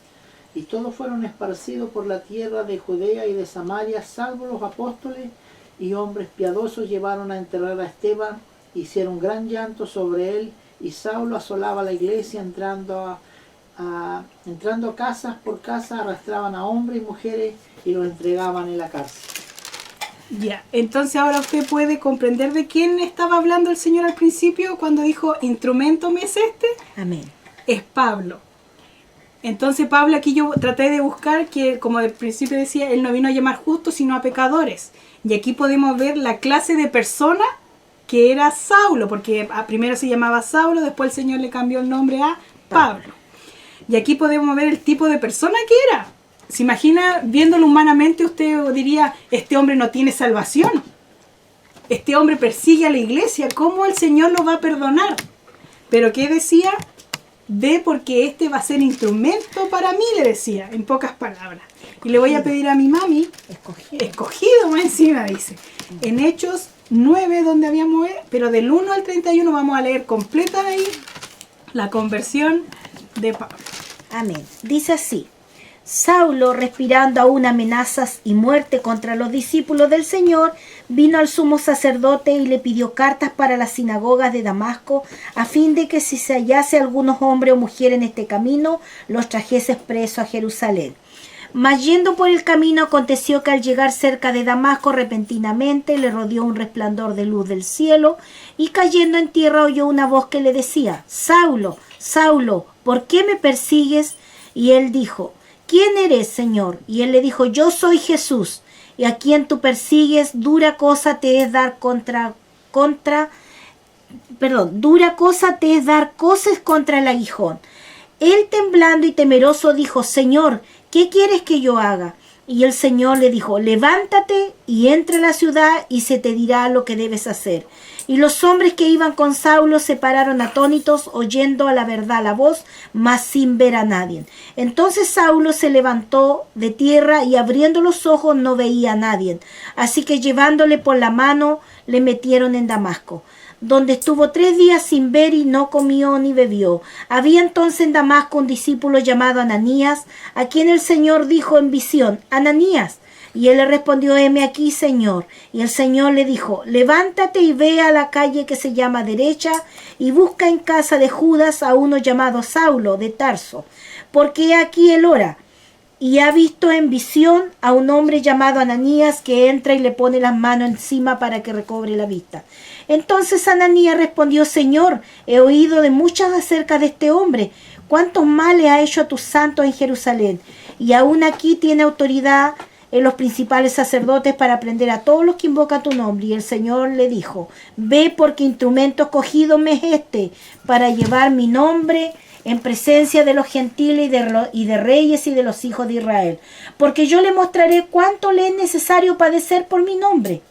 y todos fueron esparcidos por la tierra de Judea y de Samaria, salvo los apóstoles y hombres piadosos llevaron a enterrar a Esteban, hicieron gran llanto sobre él, y Saulo asolaba la iglesia, entrando casas por casa, arrastraban a hombres y mujeres y los entregaban en la cárcel. Ya, entonces ahora usted puede comprender de quién estaba hablando el Señor al principio cuando dijo, instrumento me es este. Amén. Es Pablo. Entonces Pablo, aquí yo traté de buscar que, como al principio decía, él no vino a llamar justos sino a pecadores. Y aquí podemos ver la clase de persona que era Saulo, porque primero se llamaba Saulo, después el Señor le cambió el nombre a Pablo. Y aquí podemos ver el tipo de persona que era. ¿Se imagina, viéndolo humanamente, usted diría, este hombre no tiene salvación? Este hombre persigue a la iglesia, ¿cómo el Señor lo va a perdonar? Pero ¿qué decía? Ve porque este va a ser instrumento para mí, le decía, en pocas palabras. Y le voy a pedir a mi mami, escogido más encima, dice. En Hechos 9, donde habíamos, pero del 1 al 31 vamos a leer completa ahí la conversión de Pablo. Amén. Dice así. Saulo, respirando aún amenazas y muerte contra los discípulos del Señor, vino al sumo sacerdote y le pidió cartas para las sinagogas de Damasco, a fin de que si se hallase algunos hombres o mujeres en este camino, los trajese presos a Jerusalén. Mas yendo por el camino, aconteció que al llegar cerca de Damasco, repentinamente le rodeó un resplandor de luz del cielo, y cayendo en tierra oyó una voz que le decía, Saulo, Saulo, ¿por qué me persigues? Y él dijo, ¿quién eres, Señor? Y él le dijo, yo soy Jesús, y a quien tú persigues, dura cosa te es dar coces contra el aguijón. Él temblando y temeroso dijo, Señor, ¿qué quieres que yo haga? Y el Señor le dijo, levántate y entra a la ciudad y se te dirá lo que debes hacer. Y los hombres que iban con Saulo se pararon atónitos, oyendo a la verdad la voz, mas sin ver a nadie. Entonces Saulo se levantó de tierra y abriendo los ojos no veía a nadie. Así que llevándole por la mano le metieron en Damasco. donde estuvo 3 días sin ver y no comió ni bebió. Había entonces en Damasco un discípulo llamado Ananías, a quien el Señor dijo en visión: Ananías. Y él le respondió: heme aquí, Señor. Y el Señor le dijo: levántate y ve a la calle que se llama Derecha, y busca en casa de Judas a uno llamado Saulo de Tarso, porque he aquí él ora, y ha visto en visión a un hombre llamado Ananías, que entra y le pone las manos encima para que recobre la vista. Entonces Ananías respondió: Señor, he oído de muchas acerca de este hombre, cuántos males ha hecho a tus santos en Jerusalén, y aún aquí tiene autoridad en los principales sacerdotes para prender a todos los que invocan tu nombre. Y el Señor le dijo: ve, porque instrumento escogido me es este, para llevar mi nombre en presencia de los gentiles y de reyes y de los hijos de Israel, porque yo le mostraré cuánto le es necesario padecer por mi nombre.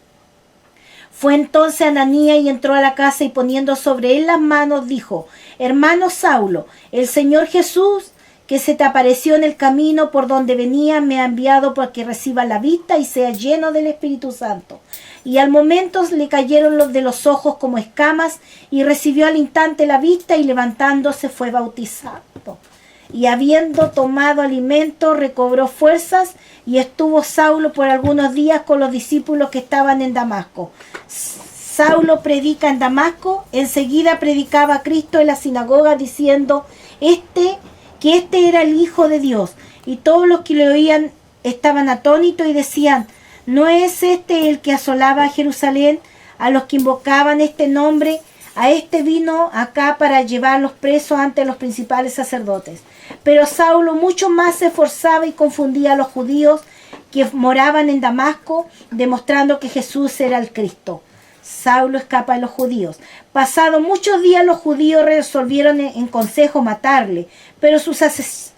Fue entonces Ananías y entró a la casa, y poniendo sobre él las manos dijo: hermano Saulo, el Señor Jesús, que se te apareció en el camino por donde venía, me ha enviado para que reciba la vista y sea lleno del Espíritu Santo. Y al momento le cayeron los de los ojos como escamas, y recibió al instante la vista, y levantándose fue bautizado. Y habiendo tomado alimento, recobró fuerzas, y estuvo Saulo por algunos días con los discípulos que estaban en Damasco. Saulo predica en Damasco. Enseguida predicaba a Cristo en la sinagoga, diciendo que este era el Hijo de Dios. Y todos los que le oían estaban atónitos y decían: ¿no es este el que asolaba a Jerusalén a los que invocaban este nombre? A este vino acá para llevarlos presos ante los principales sacerdotes. Pero Saulo mucho más se esforzaba y confundía a los judíos que moraban en Damasco, demostrando que Jesús era el Cristo. Saulo escapa de los judíos. Pasados muchos días, los judíos resolvieron en consejo matarle, pero sus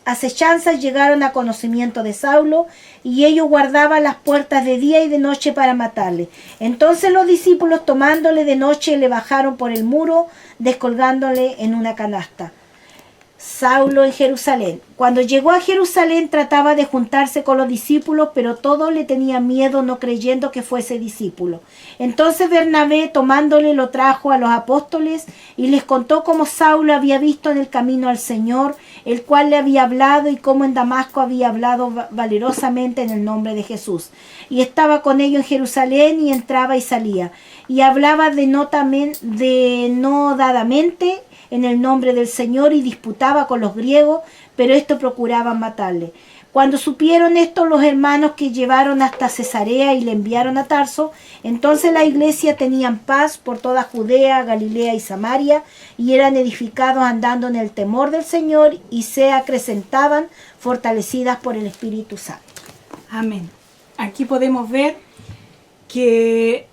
acechanzas llegaron a conocimiento de Saulo, y ellos guardaban las puertas de día y de noche para matarle. Entonces los discípulos, tomándole de noche, le bajaron por el muro, descolgándole en una canasta. Saulo en Jerusalén. Cuando llegó a Jerusalén, trataba de juntarse con los discípulos, pero todos le tenían miedo, no creyendo que fuese discípulo. Entonces Bernabé, tomándole, lo trajo a los apóstoles y les contó cómo Saulo había visto en el camino al Señor, el cual le había hablado, y cómo en Damasco había hablado valerosamente en el nombre de Jesús. Y estaba con ellos en Jerusalén, y entraba y salía, y hablaba denodadamente en el nombre del Señor, y disputaba con los griegos, pero estos procuraban matarle. Cuando supieron esto los hermanos, que llevaron hasta Cesarea y le enviaron a Tarso, entonces la iglesia tenían paz por toda Judea, Galilea y Samaria, y eran edificados andando en el temor del Señor, y se acrecentaban fortalecidas por el Espíritu Santo. Amén. Aquí podemos ver que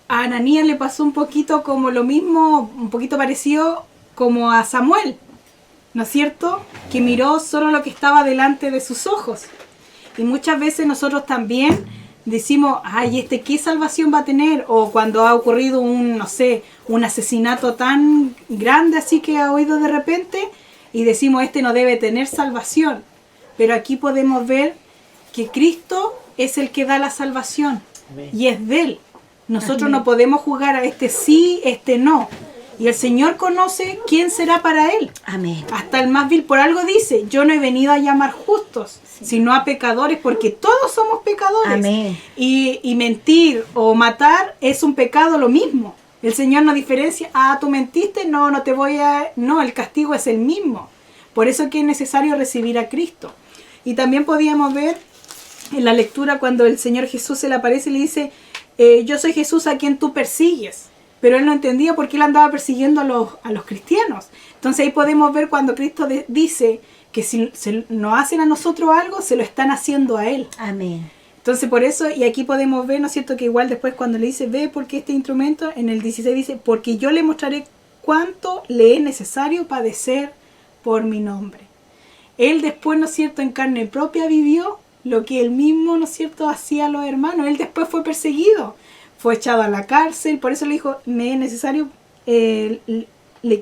a Ananías le pasó un poquito como lo mismo, un poquito parecido como a Samuel, ¿no es cierto? Que miró solo lo que estaba delante de sus ojos. Y muchas veces nosotros también decimos: ay, ¿qué salvación va a tener? O cuando ha ocurrido un asesinato tan grande así que ha oído de repente, y decimos: no debe tener salvación. Pero aquí podemos ver que Cristo es el que da la salvación. Amén. Y es de Él. Nosotros Amén. No podemos jugar a sí, no. Y el Señor conoce quién será para Él. Amén. Hasta el más vil. Por algo dice: yo no he venido a llamar justos, sino a pecadores, porque todos somos pecadores. Amén. Y mentir o matar es un pecado lo mismo. El Señor no diferencia: tú mentiste, no te voy a... No, el castigo es el mismo. Por eso es que es necesario recibir a Cristo. Y también podíamos ver en la lectura cuando el Señor Jesús se le aparece y le dice: yo soy Jesús a quien tú persigues. Pero él no entendía por qué él andaba persiguiendo a los cristianos. Entonces ahí podemos ver cuando Cristo dice que si nos hacen a nosotros algo, se lo están haciendo a Él. Amén. Entonces por eso, y aquí podemos ver, ¿no es cierto?, que igual después cuando le dice: ve, porque este instrumento, en el 16 dice: porque yo le mostraré cuánto le es necesario padecer por mi nombre. Él después, ¿no es cierto?, en carne propia vivió lo que él mismo, ¿no es cierto?, hacía a los hermanos. Él después fue perseguido. Fue echado a la cárcel, por eso le dijo: me es necesario, le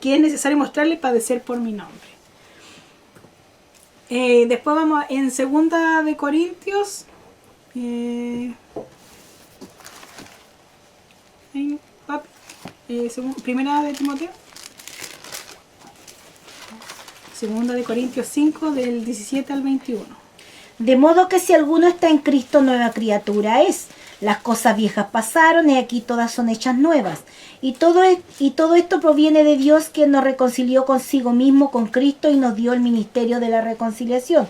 que es necesario mostrarle padecer por mi nombre. Después vamos en 2 de Corintios. Papi. Primera de Timoteo. Segunda de Corintios 5, del 17 al 21. De modo que si alguno está en Cristo, nueva criatura es. Las cosas viejas pasaron y aquí todas son hechas nuevas. Y todo esto proviene de Dios, quien nos reconcilió consigo mismo con Cristo y nos dio el ministerio de la reconciliación.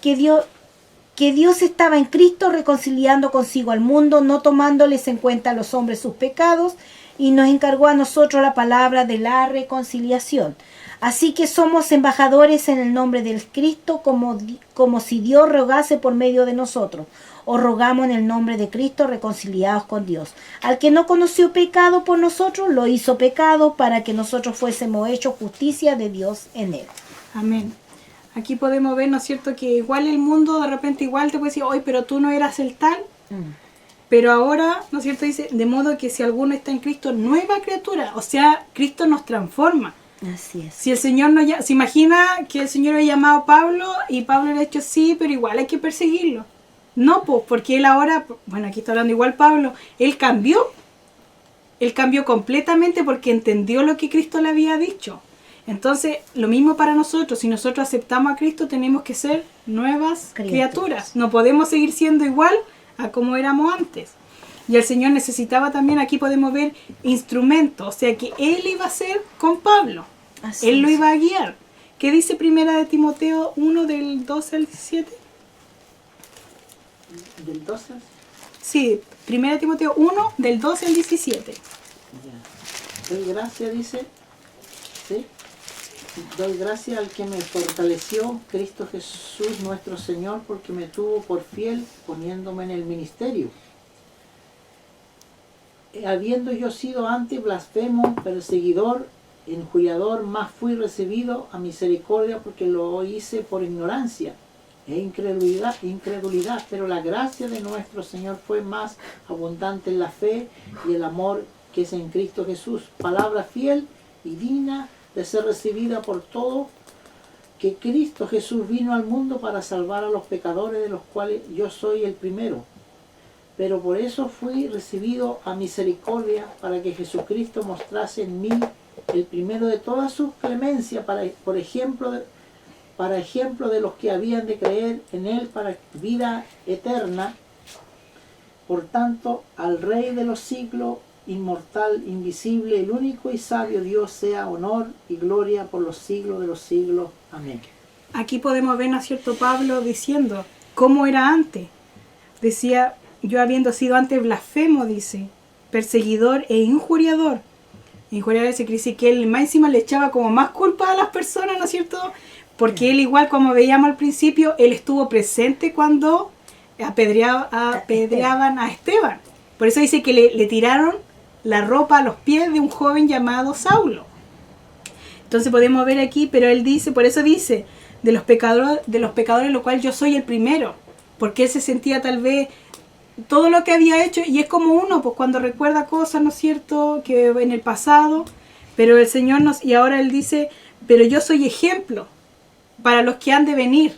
Que Dios estaba en Cristo reconciliando consigo al mundo, no tomándoles en cuenta a los hombres sus pecados, y nos encargó a nosotros la palabra de la reconciliación. Así que somos embajadores en el nombre del Cristo, como si Dios rogase por medio de nosotros. Os rogamos en el nombre de Cristo, reconciliados con Dios. Al que no conoció pecado por nosotros, lo hizo pecado para que nosotros fuésemos hechos justicia de Dios en él. Amén. Aquí podemos ver, ¿no es cierto?, que igual el mundo de repente igual te puede decir, oye, pero tú no eras el tal. Pero ahora, ¿no es cierto?, dice, de modo que si alguno está en Cristo, nueva criatura. O sea, Cristo nos transforma. Así es. Si el Señor no se imagina que el Señor ha llamado a Pablo y Pablo le ha dicho sí, pero igual hay que perseguirlo. No, pues, porque él ahora, bueno, aquí está hablando igual Pablo, él cambió completamente porque entendió lo que Cristo le había dicho. Entonces, lo mismo para nosotros, si nosotros aceptamos a Cristo, tenemos que ser nuevas criaturas. No podemos seguir siendo igual a como éramos antes. Y el Señor necesitaba también, aquí podemos ver, instrumentos, o sea que Él iba a ser con Pablo. Así Él lo es. iba a guiar. ¿Qué dice Primera de Timoteo 1 del 12 al 17? ¿Del 12? Sí, Primera de Timoteo 1 del 12 al 17. Ya. Doy gracias, dice. ¿Sí? Doy gracias al que me fortaleció, Cristo Jesús nuestro Señor, porque me tuvo por fiel poniéndome en el ministerio. Habiendo yo sido antes blasfemo, perseguidor, injuriador, más fui recibido a misericordia porque lo hice por ignorancia e incredulidad, pero la gracia de nuestro Señor fue más abundante en la fe y el amor que es en Cristo Jesús. Palabra fiel y digna de ser recibida por todos, que Cristo Jesús vino al mundo para salvar a los pecadores, de los cuales yo soy el primero. Pero por eso fui recibido a misericordia, para que Jesucristo mostrase en mí el primero de toda su clemencia, para ejemplo de los que habían de creer en Él para vida eterna. Por tanto, al Rey de los siglos, inmortal, invisible, el único y sabio Dios, sea honor y gloria por los siglos de los siglos. Amén. Aquí podemos ver, ¿no es cierto?, Pablo diciendo cómo era antes. Decía, yo habiendo sido antes blasfemo, dice, perseguidor e injuriador. Injuriador se quiere decir que él más encima le echaba como más culpa a las personas, ¿no es cierto? Porque él, igual como veíamos al principio, él estuvo presente cuando apedreaban a Esteban. Por eso dice que le tiraron la ropa a los pies de un joven llamado Saulo. Entonces podemos ver aquí, pero él dice, por eso dice, de los pecadores, lo cual yo soy el primero. Porque él se sentía tal vez todo lo que había hecho, y es como uno, pues cuando recuerda cosas, ¿no es cierto?, que en el pasado, pero el Señor y ahora él dice, pero yo soy ejemplo para los que han de venir.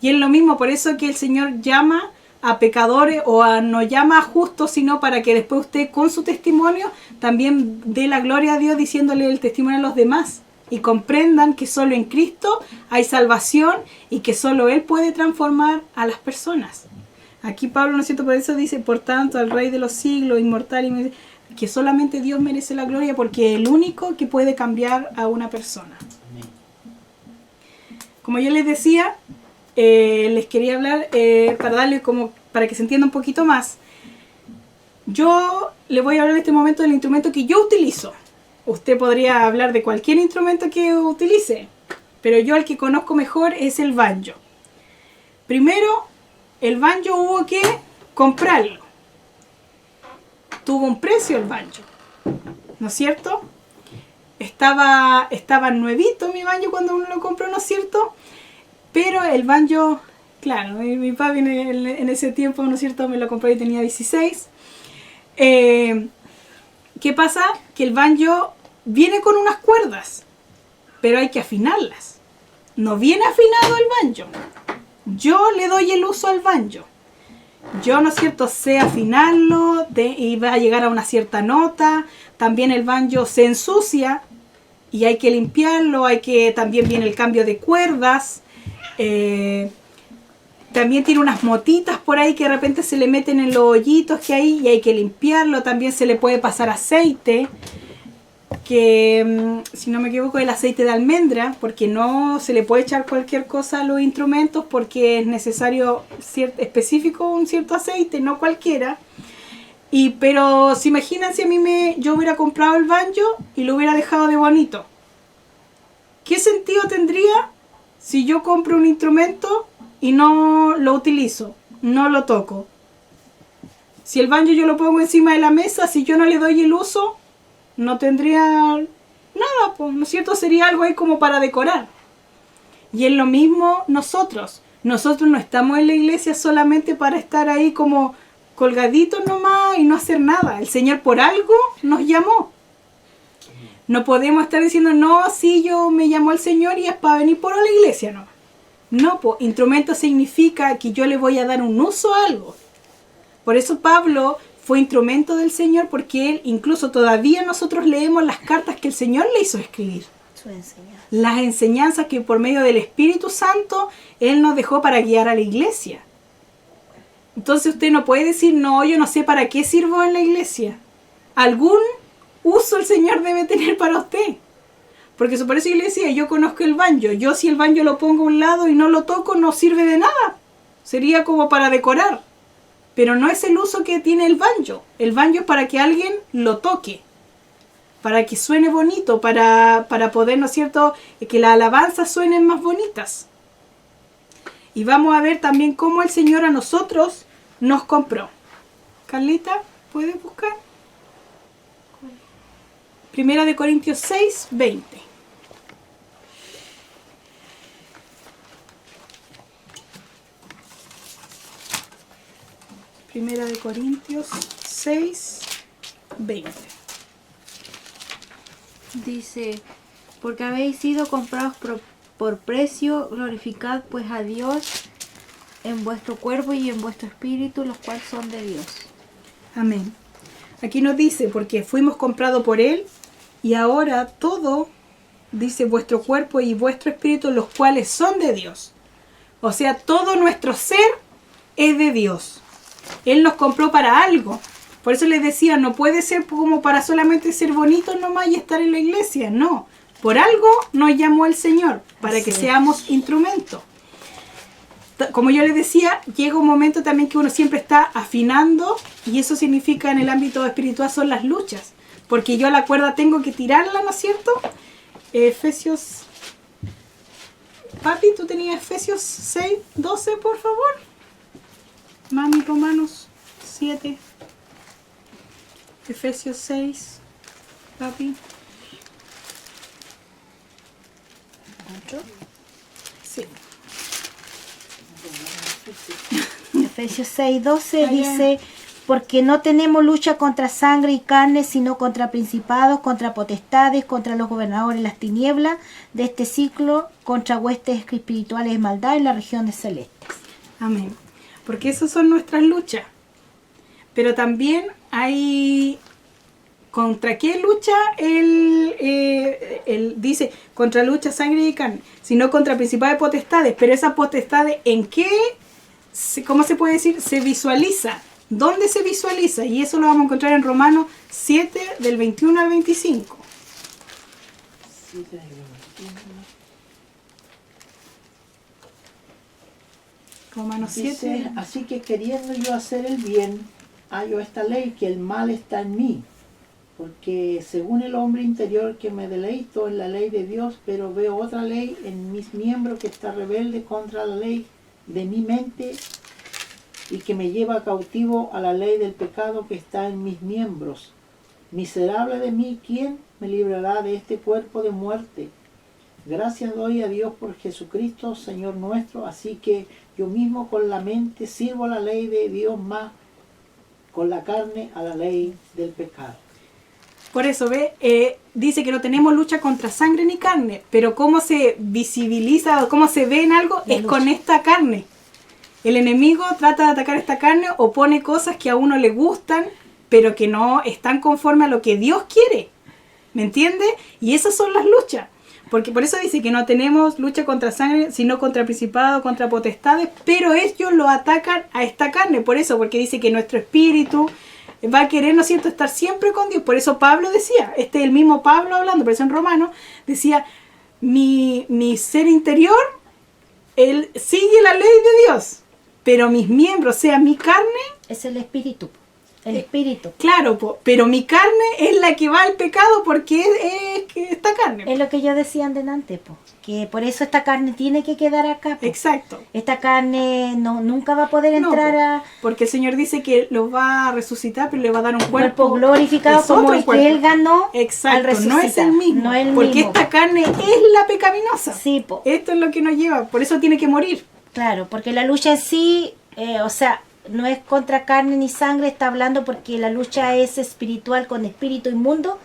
Y es lo mismo, por eso que el Señor llama a pecadores, no llama a justos, sino para que después usted con su testimonio también dé la gloria a Dios, diciéndole el testimonio a los demás, y comprendan que solo en Cristo hay salvación y que solo Él puede transformar a las personas. Aquí Pablo, ¿no es cierto?, por eso dice, por tanto, al Rey de los siglos, inmortal, que solamente Dios merece la gloria, porque es el único que puede cambiar a una persona. Amén. Como yo les decía, les quería hablar para que se entienda un poquito más. Yo les voy a hablar en este momento del instrumento que yo utilizo. Usted podría hablar de cualquier instrumento que utilice, pero yo el que conozco mejor es el banjo. Primero, el banjo hubo que comprarlo. Tuvo un precio el banjo, ¿no es cierto? Estaba nuevito mi banjo cuando uno lo compró, ¿no es cierto? Pero el banjo, claro, mi papi en ese tiempo, ¿no es cierto?, me lo compró y tenía 16. ¿Qué pasa? Que el banjo viene con unas cuerdas, pero hay que afinarlas. No viene afinado el banjo. Yo le doy el uso al banjo. yo, ¿no es cierto?, sé afinarlo y va a llegar a una cierta nota. También el banjo se ensucia y hay que limpiarlo, también viene el cambio de cuerdas. También tiene unas motitas por ahí que de repente se le meten en los hoyitos que hay y hay que limpiarlo. También se le puede pasar aceite, que si no me equivoco es el aceite de almendra, porque no se le puede echar cualquier cosa a los instrumentos porque es necesario específico un cierto aceite, no cualquiera. Pero si imaginan si yo hubiera comprado el banjo y lo hubiera dejado de bonito, ¿qué sentido tendría si yo compro un instrumento y no lo utilizo, no lo toco? Si el banjo yo lo pongo encima de la mesa, si yo no le doy el uso, no tendría nada, pues, ¿no es cierto? Sería algo ahí como para decorar. Y es lo mismo nosotros. Nosotros no estamos en la iglesia solamente para estar ahí como colgaditos nomás y no hacer nada. El Señor por algo nos llamó. No podemos estar diciendo, no, sí, yo me llamó el Señor y es para venir por la iglesia, no. No, pues instrumento significa que yo le voy a dar un uso a algo. Por eso Pablo fue instrumento del Señor, porque él, incluso todavía nosotros leemos las cartas que el Señor le hizo escribir. Su enseñanza. Las enseñanzas que por medio del Espíritu Santo Él nos dejó para guiar a la iglesia. Entonces usted no puede decir, no, yo no sé para qué sirvo en la iglesia. Algún uso el Señor debe tener para usted. Porque por eso yo le decía, yo conozco el banjo. Yo si el banjo lo pongo a un lado y no lo toco, no sirve de nada. Sería como para decorar. Pero no es el uso que tiene el banjo. El banjo es para que alguien lo toque. Para que suene bonito, para poder, ¿no es cierto?, que las alabanzas suenen más bonitas. Y vamos a ver también cómo el Señor a nosotros nos compró. Carlita, ¿puedes buscar? 1 Corintios 6, 20. Primera de Corintios 6, 20. Dice, porque habéis sido comprados por precio, glorificad pues a Dios en vuestro cuerpo y en vuestro espíritu, los cuales son de Dios. Amén. Aquí nos dice, porque fuimos comprados por Él, y ahora todo, dice, vuestro cuerpo y vuestro espíritu, los cuales son de Dios. O sea, todo nuestro ser es de Dios. Él nos compró para algo. Por eso les decía, no puede ser como para solamente ser bonitos nomás y estar en la iglesia. No, por algo nos llamó el Señor, para que seamos instrumentos. Como yo les decía, llega un momento también que uno siempre está afinando, y eso significa en el ámbito espiritual son las luchas. Porque yo la cuerda tengo que tirarla, ¿no es cierto? Efesios... Papi, ¿tú tenías Efesios 6, 12, por favor? Mami, Romanos 7. Efesios 6, papi. Sí. Efesios 6, 12 dice, porque no tenemos lucha contra sangre y carne, sino contra principados, contra potestades, contra los gobernadores de las tinieblas de este siglo, contra huestes espirituales de maldad en las regiones celestes. Amén. Porque esas son nuestras luchas. Pero también hay... ¿Contra qué lucha? Él dice, contra lucha sangre y carne, sino contra principales potestades. Pero esas potestades, ¿en qué? ¿Cómo se puede decir? Se visualiza. ¿Dónde se visualiza? Y eso lo vamos a encontrar en Romanos 7, del 21 al 25. Romanos 7. Dice, así que queriendo yo hacer el bien, hallo esta ley, que el mal está en mí. Porque según el hombre interior que me deleito en la ley de Dios, pero veo otra ley en mis miembros que está rebelde contra la ley de mi mente y que me lleva cautivo a la ley del pecado que está en mis miembros. Miserable de mí, ¿quién me librará de este cuerpo de muerte? Gracias doy a Dios por Jesucristo, Señor nuestro. Así que yo mismo con la mente sirvo a la ley de Dios, más con la carne a la ley del pecado. Por eso, dice que no tenemos lucha contra sangre ni carne, pero cómo se visibiliza o cómo se ve en algo es con esta carne. El enemigo trata de atacar esta carne o pone cosas que a uno le gustan, pero que no están conforme a lo que Dios quiere. ¿Me entiende? Y esas son las luchas. Porque por eso dice que no tenemos lucha contra sangre, sino contra principados, contra potestades, pero ellos lo atacan a esta carne. Por eso, porque dice que nuestro espíritu va a querer, ¿no es cierto?, estar siempre con Dios. Por eso Pablo decía, este es el mismo Pablo hablando, por eso en Romanos, decía, mi ser interior, él sigue la ley de Dios, pero mis miembros, o sea, mi carne, Es el espíritu. El espíritu. claro, pero mi carne es la que va al pecado porque es que esta carne. Es lo que yo decía antes, po, que por eso esta carne tiene que quedar acá. Po. Exacto. Esta carne nunca va a poder No, entrar po, a porque el Señor dice que lo va a resucitar, pero le va a dar un cuerpo glorificado es como otro el cuerpo. que Él ganó al Exacto, resucitar. no es el mismo. No es el porque mismo. esta carne es la pecaminosa. Sí, po. Esto es lo que nos lleva, por eso tiene que morir. Claro, porque la lucha en sí, o sea, no es contra carne ni sangre, está hablando porque la lucha es espiritual con espíritu inmundo,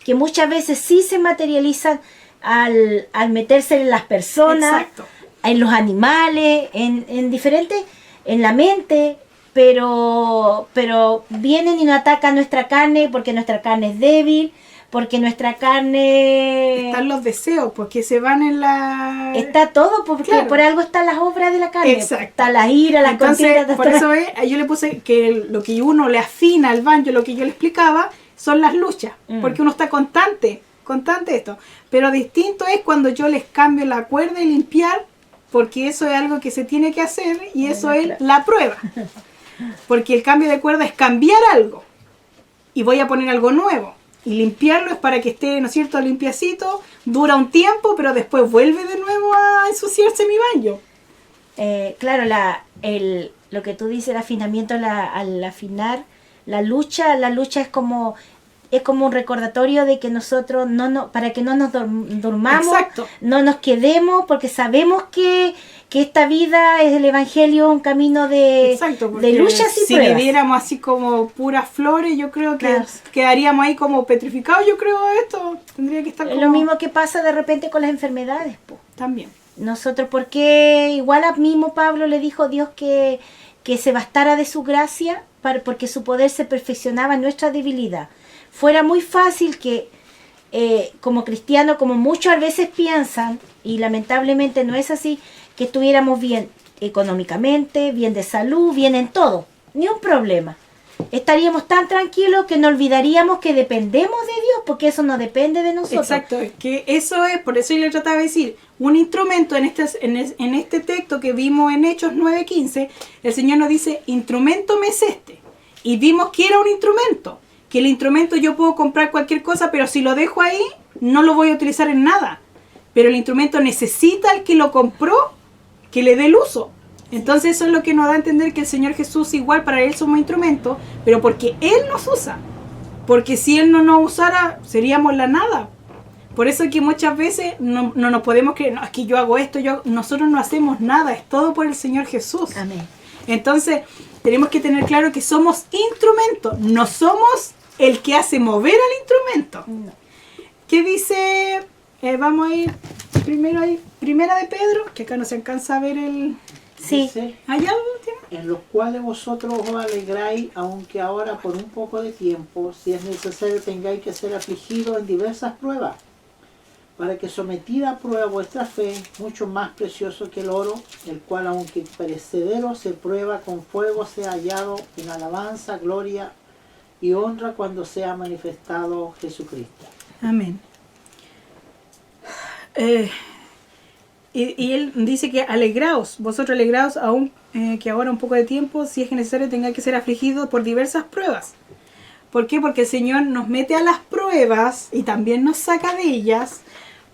que muchas veces sí se materializan al meterse en las personas, Exacto. en los animales, en diferentes, en la mente, pero vienen y nos atacan nuestra carne porque nuestra carne es débil, porque nuestra carne... Están los deseos, porque se van en la... Está todo, porque Claro. por algo están las obras de la carne. Exacto. Está la ira, la Entonces, contienda. por eso yo le puse que lo que uno le afina al banjo, lo que yo le explicaba, son las luchas. Porque uno está constante esto. Pero distinto es cuando yo les cambio la cuerda y limpiar, porque eso es algo que se tiene que hacer y eso es la prueba. Porque el cambio de cuerda es cambiar algo y voy a poner algo nuevo. Y limpiarlo es para que esté, ¿no es cierto?, limpiacito, dura un tiempo, pero después vuelve de nuevo a ensuciarse mi baño. Claro, lo que tú dices, el afinamiento al afinar, la lucha es como un recordatorio de que nosotros para que no nos durmamos, Exacto. no nos quedemos, porque sabemos que esta vida es el evangelio, un camino Exacto, de porque luchas y si pruebas. viviéramos así como puras flores, yo creo que Claro. quedaríamos ahí como petrificados. Yo creo esto tendría que estar Es como... lo mismo que pasa de repente con las enfermedades, po. También. Nosotros, porque igual a mismo Pablo le dijo Dios que se bastara de su gracia, porque su poder se perfeccionaba en nuestra debilidad. Fuera muy fácil que como cristianos, como muchos a veces piensan, y lamentablemente no es así, que estuviéramos bien económicamente, bien de salud, bien en todo, ni un problema. Estaríamos tan tranquilos que no olvidaríamos que dependemos de Dios, porque eso no depende de nosotros. Exacto, que eso es, por eso yo le trataba de decir, un instrumento en este texto que vimos en Hechos 9:15, el Señor nos dice, instrumento me es este. Y vimos que era un instrumento, que el instrumento yo puedo comprar cualquier cosa, pero si lo dejo ahí, no lo voy a utilizar en nada. Pero el instrumento necesita al que lo compró, que le dé el uso. Entonces eso es lo que nos da a entender que el Señor Jesús igual para Él somos instrumentos, pero porque Él nos usa. Porque si Él no nos usara, seríamos la nada. Por eso es que muchas veces no nos podemos creer, no, es que yo hago esto, nosotros no hacemos nada, es todo por el Señor Jesús. Amén. Entonces tenemos que tener claro que somos instrumentos, no somos el que hace mover al instrumento. No. ¿Qué dice? Vamos a ir primero ahí, Primera de Pedro, que acá no se alcanza a ver el... Sí. Dice, ¿Hay algo? ¿Tiene? en los cuales vosotros os alegráis, aunque ahora por un poco de tiempo, si es necesario, tengáis que ser afligidos en diversas pruebas, para que sometida a prueba vuestra fe, mucho más precioso que el oro, el cual aunque perecedero se prueba con fuego, sea hallado en alabanza, gloria y honra cuando sea manifestado Jesucristo. Amén. Y él dice que alegraos, vosotros alegraos aún que ahora un poco de tiempo, si es necesario, tenga que ser afligidos por diversas pruebas. ¿Por qué? Porque el Señor nos mete a las pruebas y también nos saca de ellas.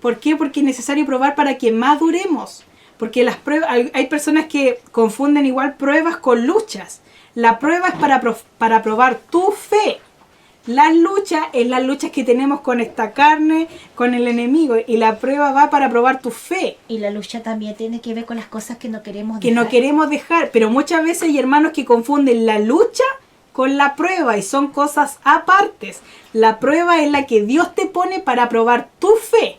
¿Por qué? Porque es necesario probar para que maduremos. Porque las pruebas, hay personas que confunden igual pruebas con luchas. La prueba es para probar tu fe. La lucha es las luchas que tenemos con esta carne, con el enemigo. Y la prueba va para probar tu fe. Y la lucha también tiene que ver con las cosas que no queremos Que dejar. no queremos dejar. Pero muchas veces hay hermanos que confunden la lucha con la prueba y son cosas apartes. La prueba es la que Dios te pone para probar tu fe.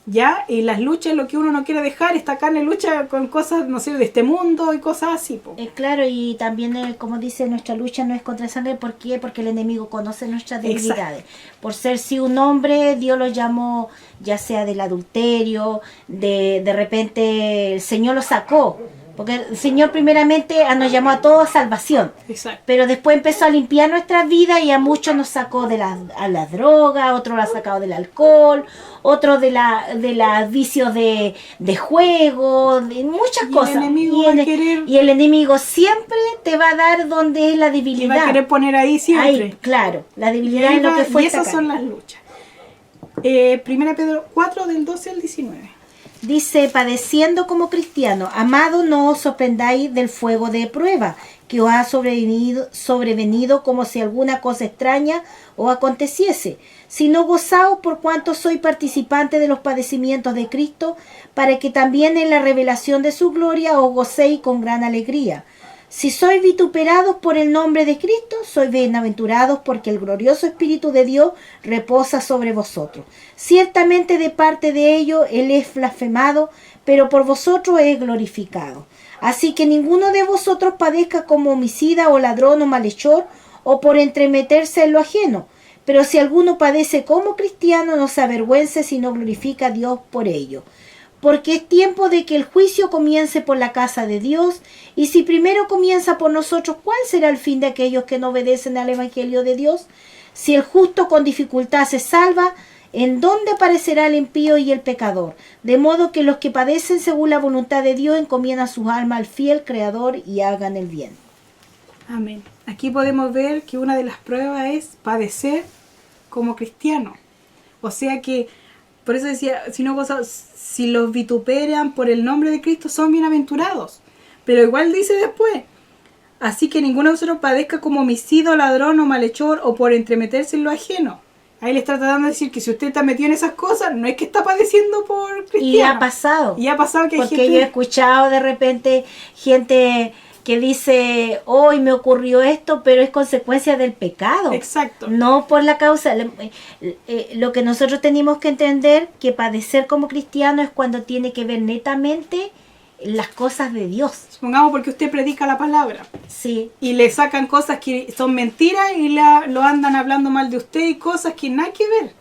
¿ya? Y las luchas, lo que uno no quiere dejar, esta carne lucha con cosas, no sé, de este mundo y cosas así, po. Claro, y también, como dice, nuestra lucha no es contra sangre. ¿Por qué? Porque el enemigo conoce nuestras debilidades. Por ser si un hombre, Dios lo llamó, ya sea del adulterio, de repente el Señor lo sacó. Porque el Señor primeramente nos llamó a todos a salvación. Exacto. Pero después empezó a limpiar nuestras vidas y a muchos nos sacó de la droga, otros lo ha sacado del alcohol, otros de la vicios de juego, de muchas cosas. Y el enemigo siempre te va a dar donde es la debilidad. Y va a querer poner ahí siempre. Ahí, claro, la debilidad es lo que fue. Y esas son las luchas. 1 Pedro 4, del 12 al 19. Dice, padeciendo como cristiano, amado, no os sorprendáis del fuego de prueba que os ha sobrevenido como si alguna cosa extraña os aconteciese, sino gozaos por cuanto sois participantes de los padecimientos de Cristo, para que también en la revelación de su gloria os gocéis con gran alegría. Si sois vituperados por el nombre de Cristo, sois bienaventurados porque el glorioso Espíritu de Dios reposa sobre vosotros. Ciertamente de parte de ellos Él es blasfemado, pero por vosotros es glorificado. Así que ninguno de vosotros padezca como homicida o ladrón o malhechor, o por entremeterse en lo ajeno. Pero si alguno padece como cristiano, no se avergüence, sino glorifica a Dios por ello. Porque es tiempo de que el juicio comience por la casa de Dios, y si primero comienza por nosotros, ¿cuál será el fin de aquellos que no obedecen al Evangelio de Dios? Si el justo con dificultad se salva, ¿en dónde aparecerá el impío y el pecador? De modo que los que padecen según la voluntad de Dios encomiendan sus almas al fiel Creador y hagan el bien. Amén. Aquí podemos ver que una de las pruebas es padecer como cristiano. O sea que, por eso decía, si los vituperan por el nombre de Cristo, son bienaventurados. Pero igual dice después, así que ninguno de vosotros padezca como homicida, ladrón o malhechor, o por entremeterse en lo ajeno. Ahí le está tratando de decir que si usted está metido en esas cosas, no es que está padeciendo por cristiano. Y ha pasado. Y ha pasado que hay porque gente... yo he escuchado de repente gente que dice, hoy me ocurrió esto, pero es consecuencia del pecado. Exacto. No por la causa. Lo que nosotros tenemos que entender, que padecer como cristiano es cuando tiene que ver netamente las cosas de Dios. Supongamos porque usted predica la palabra. Sí. Y le sacan cosas que son mentiras y lo andan hablando mal de usted y cosas que nada que ver.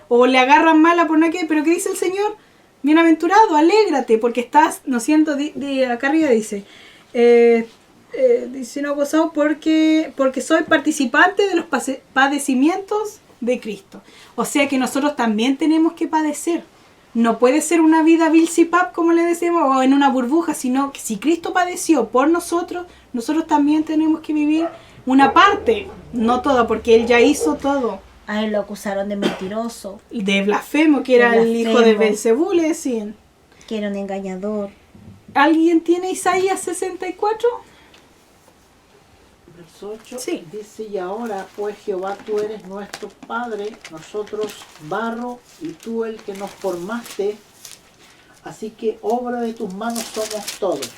O le agarran mala por nada que ver. Pero ¿qué dice el Señor? Bienaventurado, alégrate, porque estás, no siento, acá arriba dice... dice no gozado porque soy participante de los padecimientos de Cristo. O sea que nosotros también tenemos que padecer. No puede ser una vida vilsipap, como le decimos, o en una burbuja, sino que si Cristo padeció por nosotros, nosotros también tenemos que vivir una parte, no toda, porque Él ya hizo todo. A él lo acusaron de mentiroso. De blasfemo, que era el hijo de Belcebú, le decían. Que era un engañador. ¿Alguien tiene Isaías 64? Verso 8 Sí. dice, y ahora pues Jehová, tú eres nuestro Padre, nosotros barro, y tú el que nos formaste, así que obra de tus manos somos todos.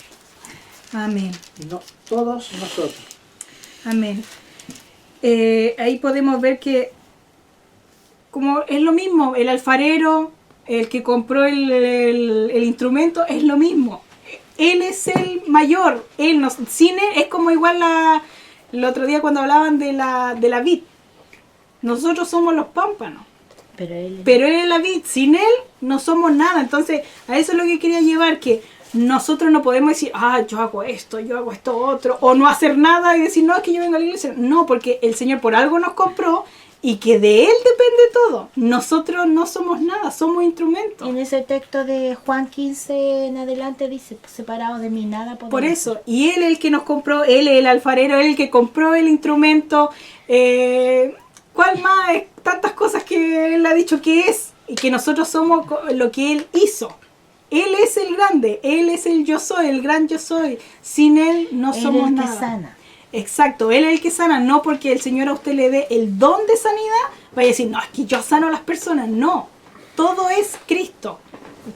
Amén. No, todos nosotros. Amén. Ahí podemos ver que como es lo mismo, el alfarero, el que compró el instrumento, es lo mismo. Él es el mayor. Él nos, sin él es como igual el otro día cuando hablaban de la vid. Nosotros somos los pámpanos. Pero él es la vid. Sin él no somos nada. Entonces, a eso es lo que quería llevar, que nosotros no podemos decir, yo hago esto otro, o no hacer nada y decir, no, es que yo vengo a la iglesia. No, porque el Señor por algo nos compró y que de Él depende todo. Nosotros no somos nada, somos instrumentos. En ese texto de Juan 15 en adelante dice, separado de mí nada podemos Por eso, hacer. y Él es el que nos compró, Él es el alfarero, Él es el que compró el instrumento. ¿Cuál más? Tantas cosas que Él ha dicho que es, y que nosotros somos lo que Él hizo. Él es el grande, Él es el yo soy, el gran yo soy. Sin Él no somos nada. Él es el que sana. Exacto, Él es el que sana, no porque el Señor a usted le dé el don de sanidad, vaya a decir, no, es que yo sano a las personas. No, todo es Cristo.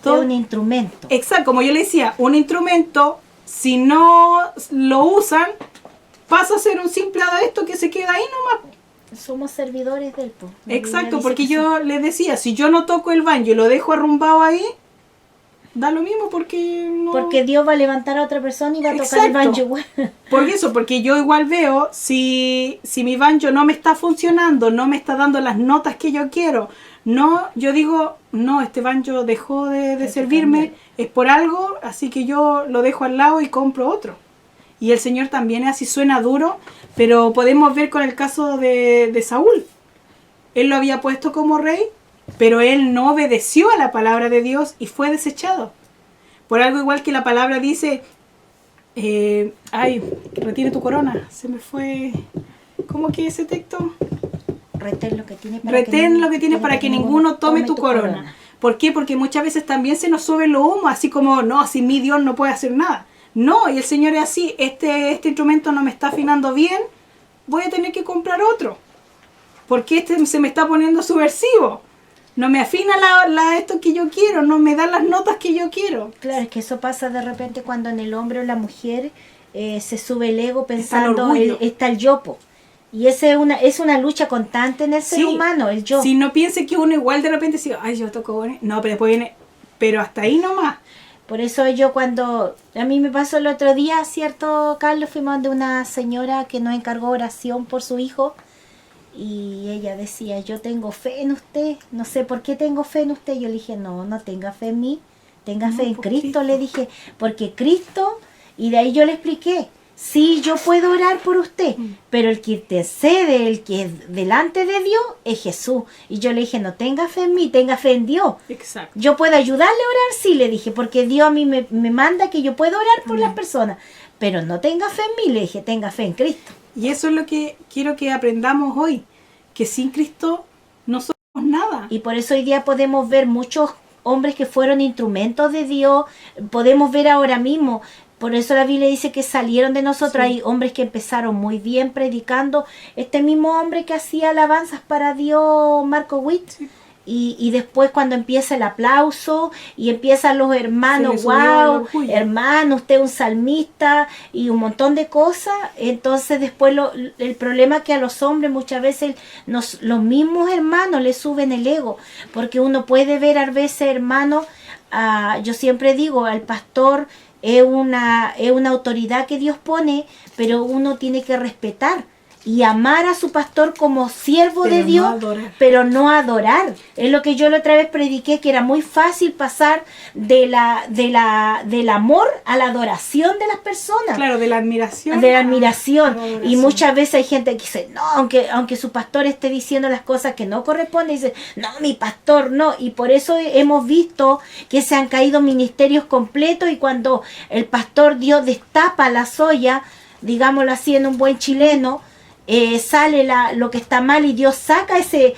Todo es un instrumento. Exacto, como yo le decía, un instrumento, si no lo usan, pasa a ser un simple esto que se queda ahí nomás. somos servidores del po. La Biblia Exacto, dice porque que yo les decía, si yo no toco el banjo y lo dejo arrumbado ahí, da lo mismo porque no... porque Dios va a levantar a otra persona y va a tocar el Exacto. banjo igual. Por eso, porque yo igual veo, si mi banjo no me está funcionando, no me está dando las notas que yo quiero, no, yo digo, no, este banjo dejó de servirme, es por algo, así que yo lo dejo al lado y compro otro. Y el Señor también así suena duro, pero podemos ver con el caso de Saúl. Él lo había puesto como rey, pero él no obedeció a la palabra de Dios y fue desechado. Por algo igual que la palabra dice, retire tu corona. Se me fue, ¿cómo que ese texto? Retén lo que tienes para que ninguno tome tu corona. ¿Por qué? Porque muchas veces también se nos sube lo humo, así como, no, sin mí Dios no puede hacer nada. No, y el Señor es así, este instrumento no me está afinando bien, voy a tener que comprar otro. Porque este se me está poniendo subversivo. No me afina esto que yo quiero, no me da las notas que yo quiero. Claro, es que eso pasa de repente cuando en el hombre o la mujer se sube el ego Está el pensando, orgullo. está el yopo. Y esa es una lucha constante en el ser humano, el yo. Si no piense que uno igual de repente dice, ay, yo toco bueno. No, pero después viene, pero hasta ahí nomás. Por eso yo cuando, a mí me pasó el otro día, ¿cierto, Carlos? Fuimos de una señora que nos encargó oración por su hijo. Y ella decía, yo tengo fe en usted, no sé por qué tengo fe en usted. Yo le dije, no tenga fe en mí, tenga No, fe en por Cristo, Cristo. le dije, porque Cristo, y de ahí yo le expliqué, sí, yo puedo orar por usted, pero el que intercede, el que es delante de Dios, es Jesús. Y yo le dije, no tenga fe en mí, tenga fe en Dios. Exacto. Yo puedo ayudarle a orar, sí, le dije, porque Dios a mí me manda que yo puedo orar por las personas, pero no tenga fe en mí, le dije, tenga fe en Cristo. Y eso es lo que quiero que aprendamos hoy, que sin Cristo no somos nada. Y por eso hoy día podemos ver muchos hombres que fueron instrumentos de Dios, podemos ver ahora mismo, por eso la Biblia dice que salieron de nosotros, Sí. hay hombres que empezaron muy bien predicando, este mismo hombre que hacía alabanzas para Dios, Marco Witt, Sí. y después cuando empieza el aplauso y empiezan los hermanos, Se le subió el wow, orgullo. hermano, usted es un salmista y un montón de cosas. Entonces después el problema es que a los hombres muchas veces los mismos hermanos les suben el ego, porque uno puede ver a veces hermanos, yo siempre digo, al pastor es una autoridad que Dios pone, pero uno tiene que respetar y amar a su pastor como siervo Pero de no Dios, adorar. pero no adorar. Es lo que yo la otra vez prediqué, que era muy fácil pasar del amor a la adoración de las personas. Claro, de la admiración. De la admiración. a la Y adoración. muchas veces hay gente que dice, no, aunque su pastor esté diciendo las cosas que no corresponden, dice, no, mi pastor no. Y por eso hemos visto que se han caído ministerios completos, y cuando el pastor Dios destapa la soya, digámoslo así en un buen chileno, sale lo que está mal y Dios saca ese,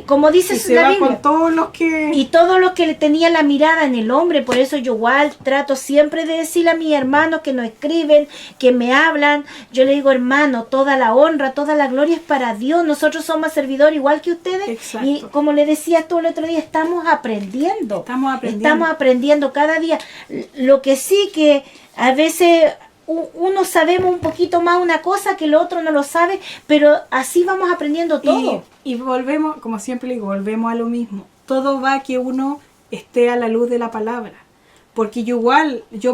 como dice Y se la va Biblia. con todos los que... Y todo lo que le tenía la mirada en el hombre, por eso yo igual trato siempre de decirle a mis hermanos que nos escriben, que me hablan, yo le digo, hermano, toda la honra, toda la gloria es para Dios, nosotros somos servidores igual que ustedes. Exacto. Y como le decías tú el otro día, estamos aprendiendo. Estamos aprendiendo cada día. Lo que sí que a veces uno sabemos un poquito más una cosa que el otro no lo sabe, pero así vamos aprendiendo todo. Y volvemos, como siempre digo, volvemos a lo mismo. Todo va a que uno esté a la luz de la palabra. Porque yo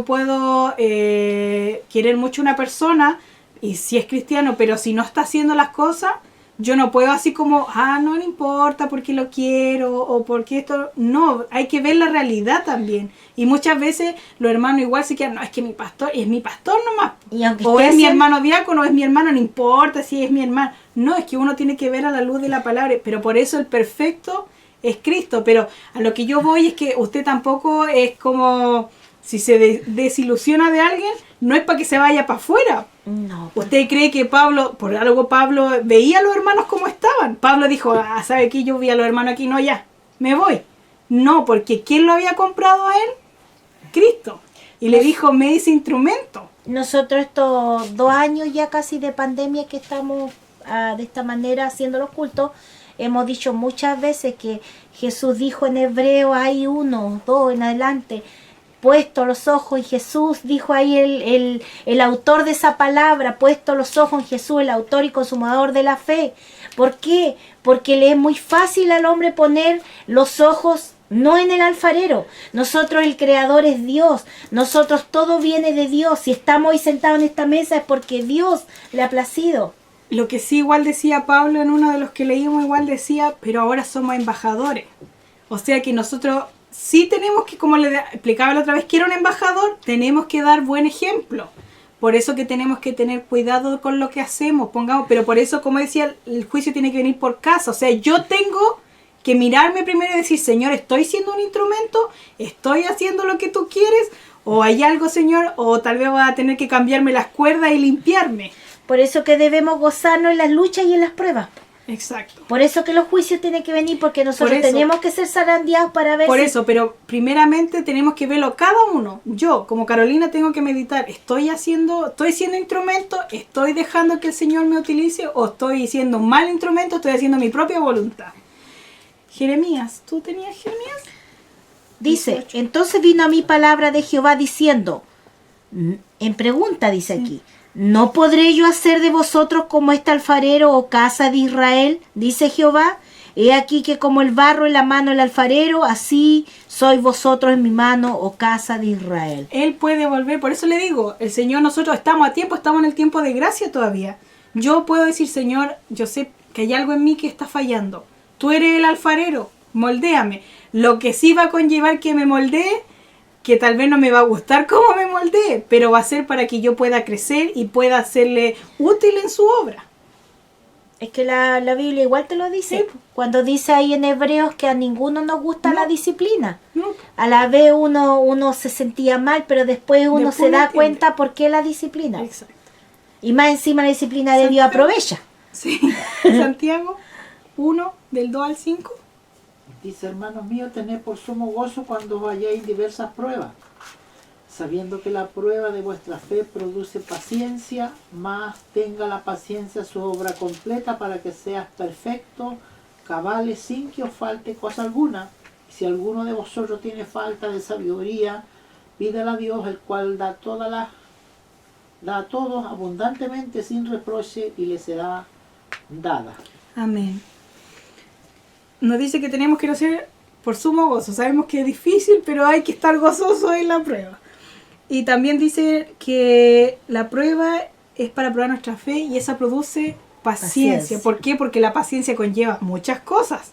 puedo querer mucho a una persona, y si es cristiano, pero si no está haciendo las cosas, yo no puedo así como, no le importa porque lo quiero, o porque esto... No, hay que ver la realidad también. Y muchas veces los hermanos igual se quedan, no, es que mi pastor, es mi pastor nomás. Y aunque O esté es mi haciendo- hermano diácono, o es mi hermano, no importa si es mi hermano. No, es que uno tiene que ver a la luz de la palabra, pero por eso el perfecto es Cristo. Pero a lo que yo voy es que usted tampoco es como, si se desilusiona de alguien, no es para que se vaya para afuera. No, pues, ¿Usted cree que Pablo, por algo Pablo veía a los hermanos como estaban? Pablo dijo, ¿sabe qué? Yo vi a los hermanos aquí, no, ya, me voy. No, porque ¿quién lo había comprado a él? Cristo. Y le dijo, me dice instrumento. nosotros estos 2 años ya casi de pandemia que estamos de esta manera haciendo los cultos, hemos dicho muchas veces que Jesús dijo en hebreo, hay 1, 2 en adelante, puesto los ojos en Jesús, dijo ahí el autor de esa palabra, puesto los ojos en Jesús, el autor y consumador de la fe. ¿Por qué? Porque le es muy fácil al hombre poner los ojos no en el alfarero. Nosotros, el creador es Dios. Nosotros, todo viene de Dios. Si estamos hoy sentados en esta mesa es porque Dios le ha placido. Lo que sí igual decía Pablo en uno de los que leímos, igual decía, pero ahora somos embajadores. O sea que nosotros sí tenemos que, como le explicaba la otra vez, que era un embajador, tenemos que dar buen ejemplo. Por eso que tenemos que tener cuidado con lo que hacemos, pongamos, pero por eso, como decía, el juicio tiene que venir por casa. O sea, yo tengo que mirarme primero y decir, Señor, ¿estoy siendo un instrumento? ¿Estoy haciendo lo que tú quieres? ¿O hay algo, Señor? ¿O tal vez voy a tener que cambiarme las cuerdas y limpiarme? Por eso que debemos gozarnos en las luchas y en las pruebas. Exacto. Por eso que los juicios tienen que venir, porque nosotros tenemos que ser zarandeados para ver Por eso, pero primeramente tenemos que verlo cada uno. Yo, como Carolina, tengo que meditar. ¿Estoy siendo instrumento? ¿Estoy dejando que el Señor me utilice? ¿O estoy siendo un mal instrumento? ¿Estoy haciendo mi propia voluntad? Jeremías, ¿tú tenías Jeremías? Dice, 18. entonces vino a mí palabra de Jehová diciendo, en pregunta dice aquí, ¿no podré yo hacer de vosotros como este alfarero o casa de Israel? Dice Jehová, he aquí que como el barro en la mano del alfarero, así sois vosotros en mi mano, o casa de Israel. Él puede volver, por eso le digo, el Señor, nosotros estamos a tiempo, estamos en el tiempo de gracia todavía. Yo puedo decir, Señor, yo sé que hay algo en mí que está fallando. Tú eres el alfarero, moldéame. Lo que sí va a conllevar que me moldee, que tal vez no me va a gustar cómo me moldee, pero va a ser para que yo pueda crecer y pueda serle útil en su obra. Es que la Biblia igual te lo dice. Sí. Cuando dice ahí en Hebreos que a ninguno nos gusta No. la disciplina. No. A la vez uno se sentía mal, pero después uno Después se lo da entiende. cuenta por qué la disciplina. Exacto. Y más encima la disciplina de Dios Santiago. aprovecha. Sí. Santiago 1, del 2 al 5. Dice, hermanos míos, tened por sumo gozo cuando vayáis diversas pruebas, sabiendo que la prueba de vuestra fe produce paciencia, más tenga la paciencia su obra completa para que seas perfecto, cabales, sin que os falte cosa alguna. Si alguno de vosotros tiene falta de sabiduría, pídala a Dios, el cual da a todos abundantemente sin reproche, y le será dada. Amén. Nos dice que tenemos que hacer por sumo gozo. Sabemos que es difícil, pero hay que estar gozoso en la prueba. Y también dice que la prueba es para probar nuestra fe y esa produce paciencia. ¿Por qué? Porque la paciencia conlleva muchas cosas.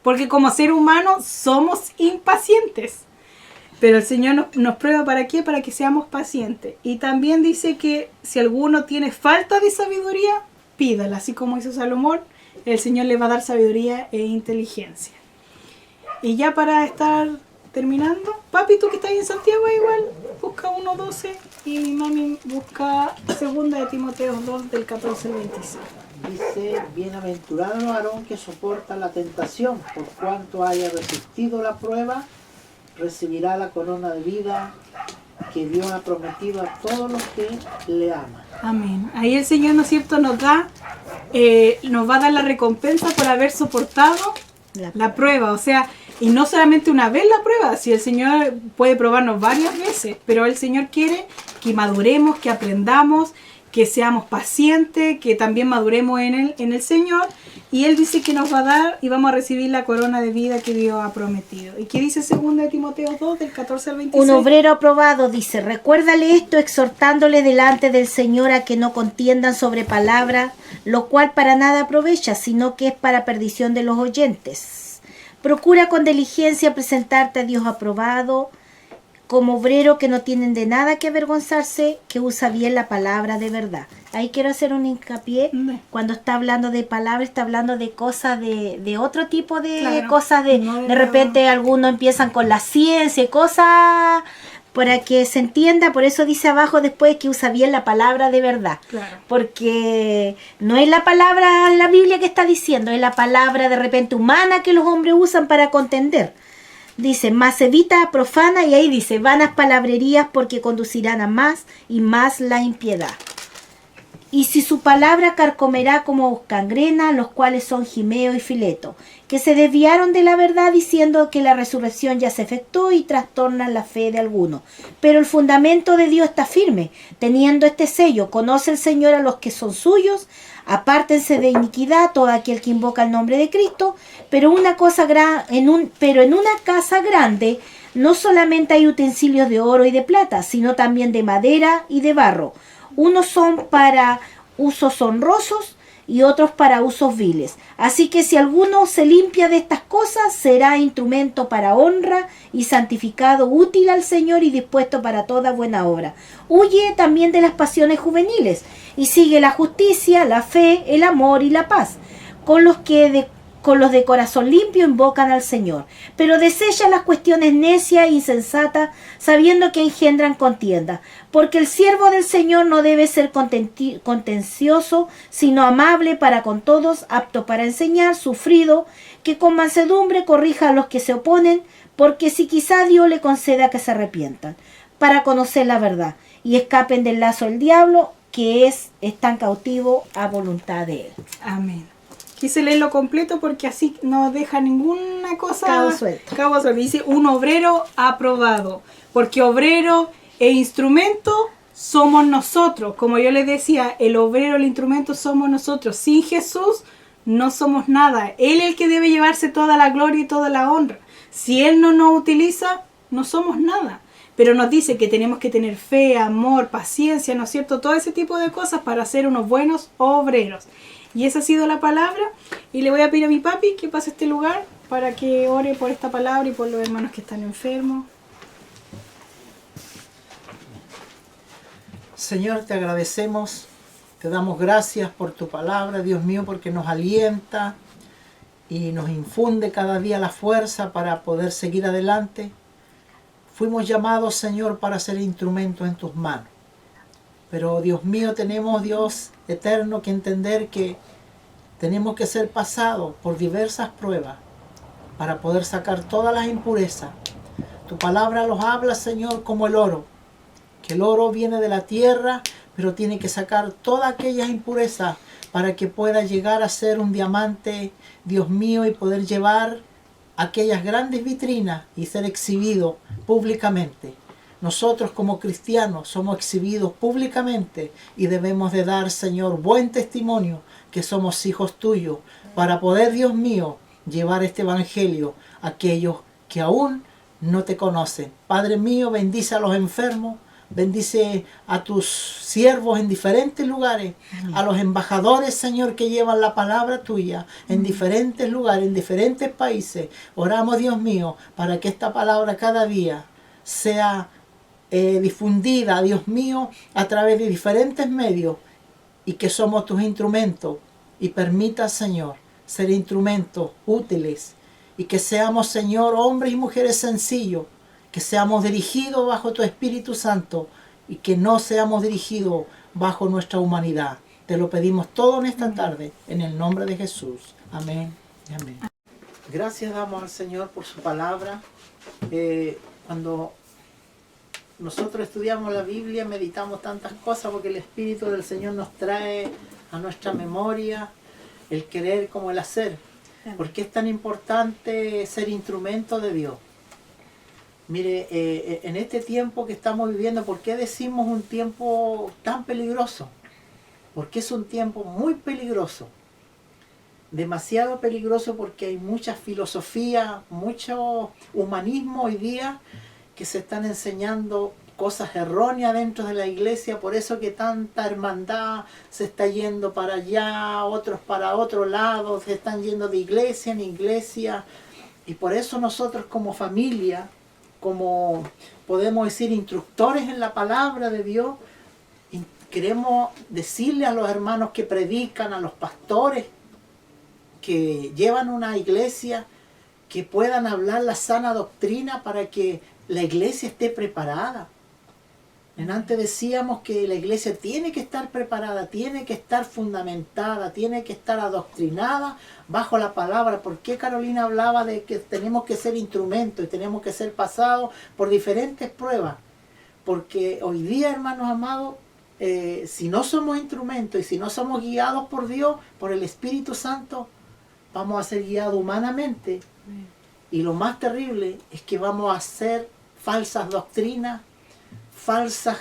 Porque como ser humano somos impacientes. Pero el Señor nos prueba ¿para qué? Para que seamos pacientes. Y también dice que si alguno tiene falta de sabiduría, pídala. Así como hizo Salomón, el Señor le va a dar sabiduría e inteligencia. Y ya para estar terminando, papi, tú que estás en Santiago igual, busca 1.12 y mi mami busca 2 de Timoteo 2 del 14 al 26. Dice, bienaventurado el varón que soporta la tentación, por cuanto haya resistido la prueba, recibirá la corona de vida que Dios ha prometido a todos los que le aman. Amén. Ahí el Señor, ¿no es cierto?, nos va a dar la recompensa por haber soportado la prueba. O sea, y no solamente una vez la prueba, si el Señor puede probarnos varias veces, pero el Señor quiere que maduremos, que aprendamos, que seamos pacientes, que también maduremos en el Señor. Y Él dice que nos va a dar y vamos a recibir la corona de vida que Dios ha prometido. ¿Y qué dice 2 de Timoteo 2, del 14 al 26? Un obrero aprobado dice, recuérdale esto exhortándole delante del Señor a que no contiendan sobre palabra, lo cual para nada aprovecha, sino que es para perdición de los oyentes. Procura con diligencia presentarte a Dios aprobado, como obrero que no tienen de nada que avergonzarse, que usa bien la palabra de verdad. Ahí quiero hacer un hincapié. Cuando está hablando de palabra, está hablando de cosas de otro tipo de Claro, cosas. no De repente algunos empiezan con la ciencia y cosas para que se entienda. Por eso dice abajo después que usa bien la palabra de verdad. Claro. Porque no es la palabra de la Biblia que está diciendo, es la palabra de repente humana que los hombres usan para contender. Dice, más evita profana, y ahí dice, vanas palabrerías porque conducirán a más y más la impiedad. Y si su palabra carcomerá como gangrena, los cuales son Gimeo y Fileto, que se desviaron de la verdad diciendo que la resurrección ya se efectuó y trastornan la fe de algunos. Pero el fundamento de Dios está firme, teniendo este sello: conoce el Señor a los que son suyos, apártense de iniquidad todo aquel que invoca el nombre de Cristo. Pero en una casa grande no solamente hay utensilios de oro y de plata, sino también de madera y de barro. Unos son para usos honrosos y otros para usos viles. Así que si alguno se limpia de estas cosas, será instrumento para honra y santificado, útil al Señor y dispuesto para toda buena obra. Huye también de las pasiones juveniles y sigue la justicia, la fe, el amor y la paz, con los de corazón limpio invocan al Señor. Pero desecha las cuestiones necias e insensatas, sabiendo que engendran contienda. Porque el siervo del Señor no debe ser contencioso, sino amable para con todos, apto para enseñar, sufrido, que con mansedumbre corrija a los que se oponen, porque si quizá Dios le conceda que se arrepientan, para conocer la verdad, y escapen del lazo del diablo, que están cautivos a voluntad de él. Amén. Quise leerlo completo porque así no deja ninguna cosa. Cabo suelto. Cabo suelto. Dice un obrero aprobado. Porque obrero e instrumento somos nosotros. Como yo les decía, el obrero, el instrumento somos nosotros. Sin Jesús no somos nada. Él es el que debe llevarse toda la gloria y toda la honra. Si Él no nos utiliza, no somos nada. Pero nos dice que tenemos que tener fe, amor, paciencia, ¿no es cierto? Todo ese tipo de cosas para ser unos buenos obreros. Y esa ha sido la palabra. Y le voy a pedir a mi papi que pase a este lugar para que ore por esta palabra y por los hermanos que están enfermos. Señor, te agradecemos, te damos gracias por tu palabra, Dios mío, porque nos alienta y nos infunde cada día la fuerza para poder seguir adelante. Fuimos llamados, Señor, para ser instrumentos en tus manos. Pero, Dios mío, tenemos, Dios eterno, que entender que tenemos que ser pasados por diversas pruebas para poder sacar todas las impurezas. Tu palabra los habla, Señor, como el oro. Que el oro viene de la tierra, pero tiene que sacar todas aquellas impurezas para que pueda llegar a ser un diamante, Dios mío, y poder llevar aquellas grandes vitrinas y ser exhibido públicamente. Nosotros como cristianos somos exhibidos públicamente y debemos de dar, Señor, buen testimonio que somos hijos tuyos para poder, Dios mío, llevar este evangelio a aquellos que aún no te conocen. Padre mío, bendice a los enfermos, bendice a tus siervos en diferentes lugares, a los embajadores, Señor, que llevan la palabra tuya en diferentes lugares, en diferentes países. Oramos, Dios mío, para que esta palabra cada día sea difundida, Dios mío, a través de diferentes medios, y que somos tus instrumentos, y permita, Señor, ser instrumentos útiles, y que seamos, Señor, hombres y mujeres sencillos, que seamos dirigidos bajo tu Espíritu Santo, y que no seamos dirigidos bajo nuestra humanidad. Te lo pedimos todo en esta tarde, en el nombre de Jesús. Amén y amén. Gracias damos al Señor por su palabra. Cuando nosotros estudiamos la Biblia, meditamos tantas cosas porque el Espíritu del Señor nos trae a nuestra memoria el querer como el hacer. ¿Por qué es tan importante ser instrumento de Dios? Mire, en este tiempo que estamos viviendo, ¿por qué decimos un tiempo tan peligroso? Porque es un tiempo muy peligroso. Demasiado peligroso porque hay mucha filosofía, mucho humanismo hoy día, que se están enseñando cosas erróneas dentro de la iglesia, por eso que tanta hermandad se está yendo para allá, otros para otro lado, se están yendo de iglesia en iglesia, y por eso nosotros como familia, como podemos decir instructores en la palabra de Dios, queremos decirle a los hermanos que predican, a los pastores que llevan una iglesia, que puedan hablar la sana doctrina para que la iglesia esté preparada. Antes decíamos que la iglesia tiene que estar preparada, tiene que estar fundamentada, tiene que estar adoctrinada bajo la palabra. ¿Por qué Carolina hablaba de que tenemos que ser instrumentos y tenemos que ser pasados por diferentes pruebas? Porque hoy día, hermanos amados, si no somos instrumentos y si no somos guiados por Dios, por el Espíritu Santo, vamos a ser guiados humanamente. Y lo más terrible es que vamos a hacer falsas doctrinas, falsas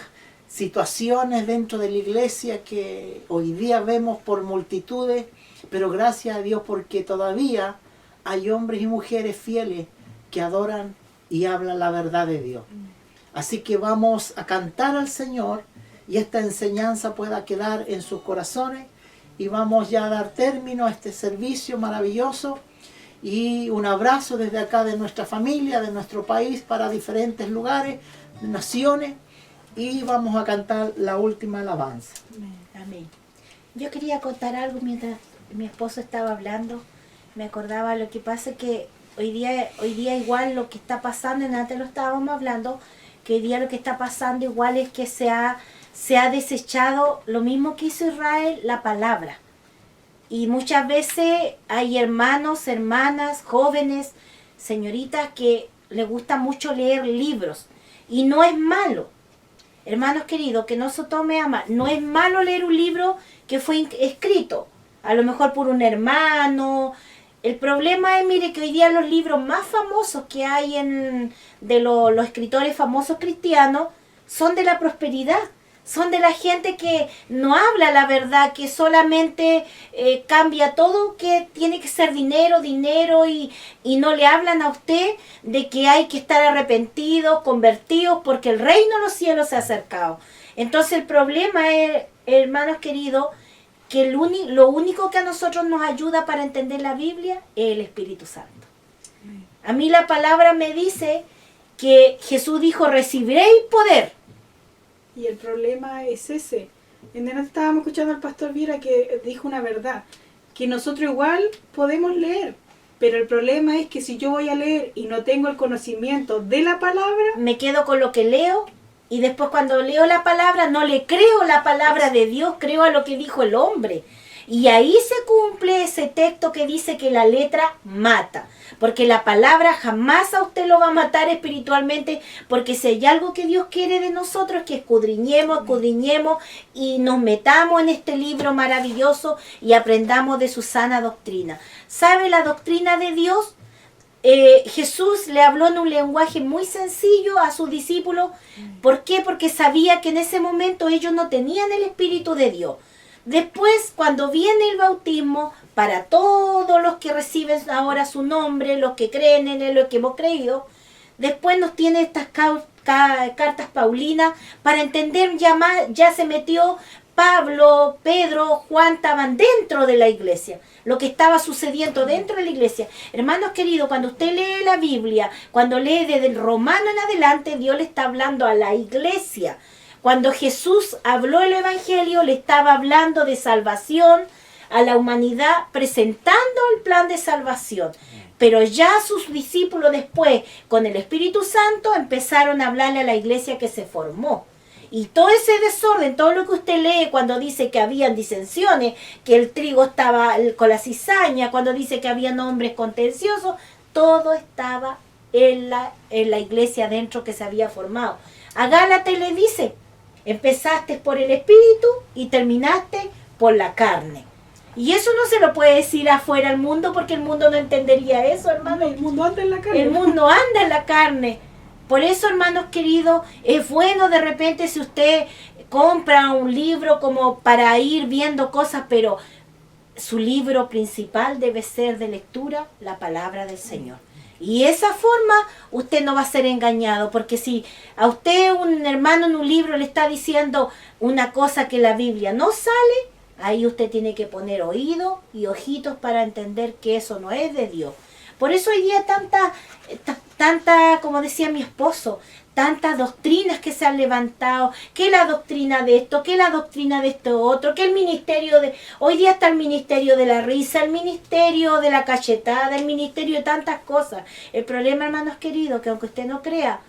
situaciones dentro de la iglesia que hoy día vemos por multitudes, pero gracias a Dios porque todavía hay hombres y mujeres fieles que adoran y hablan la verdad de Dios. Así que vamos a cantar al Señor y esta enseñanza pueda quedar en sus corazones y vamos ya a dar término a este servicio maravilloso y un abrazo desde acá de nuestra familia, de nuestro país para diferentes lugares, naciones y vamos a cantar la última alabanza. Amén. Yo quería contar algo mientras mi esposo estaba hablando. Me acordaba lo que pasa que hoy día igual lo que está pasando, en antes lo estábamos hablando, que hoy día lo que está pasando igual es que se ha desechado lo mismo que hizo Israel, la palabra. Y muchas veces hay hermanos, hermanas, jóvenes, señoritas que les gusta mucho leer libros. Y no es malo, hermanos queridos, que no se tome a mal. No es malo leer un libro que fue escrito, a lo mejor por un hermano. El problema es, mire, que hoy día los libros más famosos que hay de los escritores famosos cristianos son de la prosperidad. Son de la gente que no habla la verdad, que solamente cambia todo, que tiene que ser dinero, y no le hablan a usted de que hay que estar arrepentidos, convertidos, porque el reino de los cielos se ha acercado. Entonces el problema es, hermanos queridos, que lo único que a nosotros nos ayuda para entender la Biblia es el Espíritu Santo. A mí la palabra me dice que Jesús dijo, recibiréis poder. Y el problema es ese. En delante estábamos escuchando al pastor Viera que dijo una verdad, que nosotros igual podemos leer, pero el problema es que si yo voy a leer y no tengo el conocimiento de la palabra, me quedo con lo que leo y después cuando leo la palabra no le creo la palabra de Dios, creo a lo que dijo el hombre. Y ahí se cumple ese texto que dice que la letra mata. Porque la palabra jamás a usted lo va a matar espiritualmente. Porque si hay algo que Dios quiere de nosotros es que escudriñemos y nos metamos en este libro maravilloso y aprendamos de su sana doctrina. ¿Sabe la doctrina de Dios? Jesús le habló en un lenguaje muy sencillo a sus discípulos. ¿Por qué? Porque sabía que en ese momento ellos no tenían el Espíritu de Dios. Después, cuando viene el bautismo, para todos los que reciben ahora su nombre, los que creen en él, los que hemos creído, después nos tiene estas cartas paulinas para entender ya se metió Pablo, Pedro, Juan, estaban dentro de la iglesia, lo que estaba sucediendo dentro de la iglesia. Hermanos queridos, cuando usted lee la Biblia, cuando lee desde el Romano en adelante, Dios le está hablando a la iglesia. Cuando Jesús habló el Evangelio, le estaba hablando de salvación a la humanidad, presentando el plan de salvación. Pero ya sus discípulos después, con el Espíritu Santo, empezaron a hablarle a la iglesia que se formó. Y todo ese desorden, todo lo que usted lee cuando dice que habían disensiones, que el trigo estaba con la cizaña, cuando dice que habían hombres contenciosos, todo estaba en la iglesia dentro que se había formado. A Gálatas le dice, empezaste por el Espíritu y terminaste por la carne. Y eso no se lo puede decir afuera al mundo porque el mundo no entendería eso, hermano. el mundo anda en la carne. El mundo anda en la carne. Por eso, hermanos queridos, es bueno de repente si usted compra un libro como para ir viendo cosas, pero su libro principal debe ser de lectura, la palabra del Señor. Y esa forma usted no va a ser engañado, porque si a usted un hermano en un libro le está diciendo una cosa que la Biblia no sale, ahí usted tiene que poner oídos y ojitos para entender que eso no es de Dios. Por eso hoy día tanta, como decía mi esposo, tantas doctrinas que se han levantado, que la doctrina de esto, que la doctrina de esto otro, que el ministerio de... Hoy día está el ministerio de la risa, el ministerio de la cachetada, el ministerio de tantas cosas. El problema, hermanos queridos, que aunque usted no crea,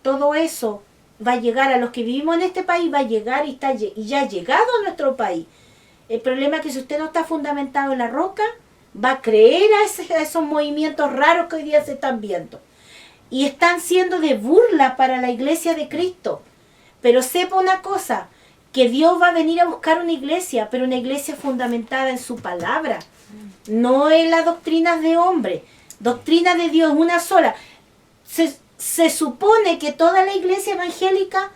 todo eso va a llegar a los que vivimos en este país, va a llegar y ya ha llegado a nuestro país. El problema es que si usted no está fundamentado en la roca, va a creer a esos movimientos raros que hoy día se están viendo. Y están siendo de burla para la iglesia de Cristo. Pero sepa una cosa, que Dios va a venir a buscar una iglesia, pero una iglesia fundamentada en su palabra, no en las doctrinas de hombre. Doctrina de Dios, una sola. Se supone que toda la iglesia evangélica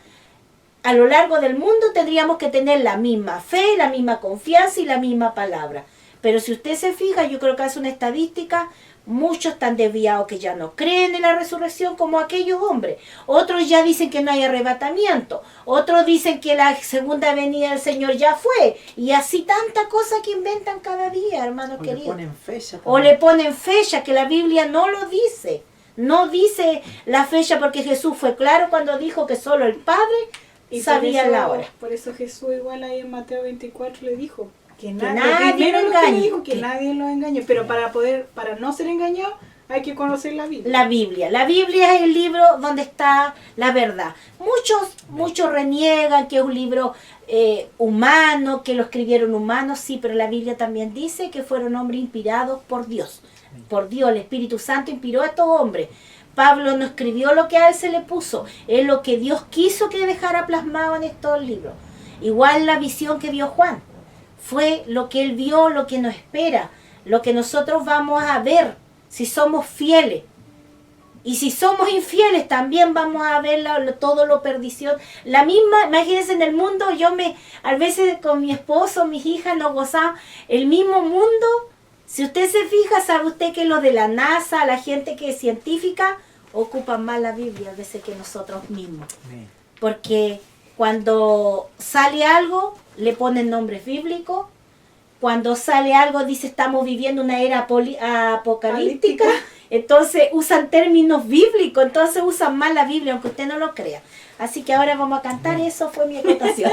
a lo largo del mundo tendríamos que tener la misma fe, la misma confianza y la misma palabra. Pero si usted se fija, yo creo que hace una estadística, muchos están desviados que ya no creen en la resurrección como aquellos hombres. Otros ya dicen que no hay arrebatamiento. Otros dicen que la segunda venida del Señor ya fue. Y así tanta cosa que inventan cada día, hermanos O queridos. le ponen fecha O también. le ponen fecha, que la Biblia no lo dice. No dice la fecha porque Jesús fue claro cuando dijo que solo el Padre sabía la hora. Por eso Jesús igual ahí en Mateo 24 le dijo que nadie primero lo lo que le engañe. dijo, que nadie lo engañe, pero para no ser engañado hay que conocer la Biblia. La Biblia. La Biblia es el libro donde está la verdad. Muchos reniegan que es un libro humano, que lo escribieron humanos, sí, pero la Biblia también dice que fueron hombres inspirados por Dios. Por Dios, el Espíritu Santo inspiró a estos hombres. Pablo no escribió lo que a él se le puso, es lo que Dios quiso que dejara plasmado en estos libros. Igual la visión que vio Juan, fue lo que él vio, lo que nos espera, lo que nosotros vamos a ver si somos fieles. Y si somos infieles también vamos a ver todo lo perdición. La misma, imagínense en el mundo, a veces con mi esposo, mis hijas nos gozamos, el mismo mundo. Si usted se fija, sabe usted que los de la NASA, la gente que es científica, ocupan más la Biblia a veces que nosotros mismos. Amén. Porque cuando sale algo, le ponen nombres bíblicos. Cuando sale algo, dice estamos viviendo una era apocalíptica. Entonces usan términos bíblicos, entonces usan más la Biblia, aunque usted no lo crea. Así que ahora vamos a cantar, eso fue mi acotación.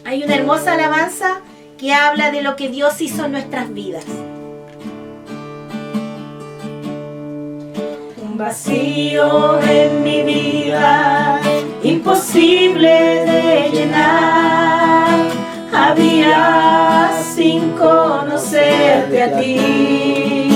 Hay una hermosa alabanza que habla de lo que Dios hizo en nuestras vidas. Un vacío en mi vida, imposible de llenar, había sin conocerte a ti.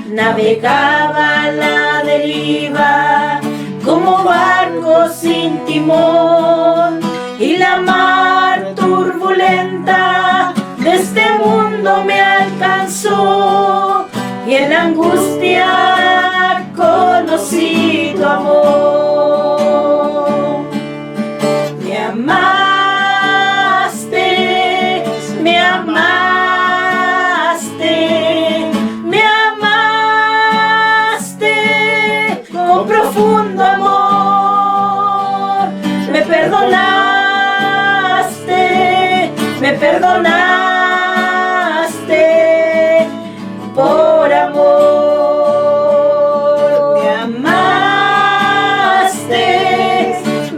Navegaba a la deriva como barco sin timón, y la mar turbulenta de este mundo me alcanzó, y en la angustia conocí tu amor. Me amaste, me amaste, me amaste con profundo amor. Me perdonaste por amor. Me amaste,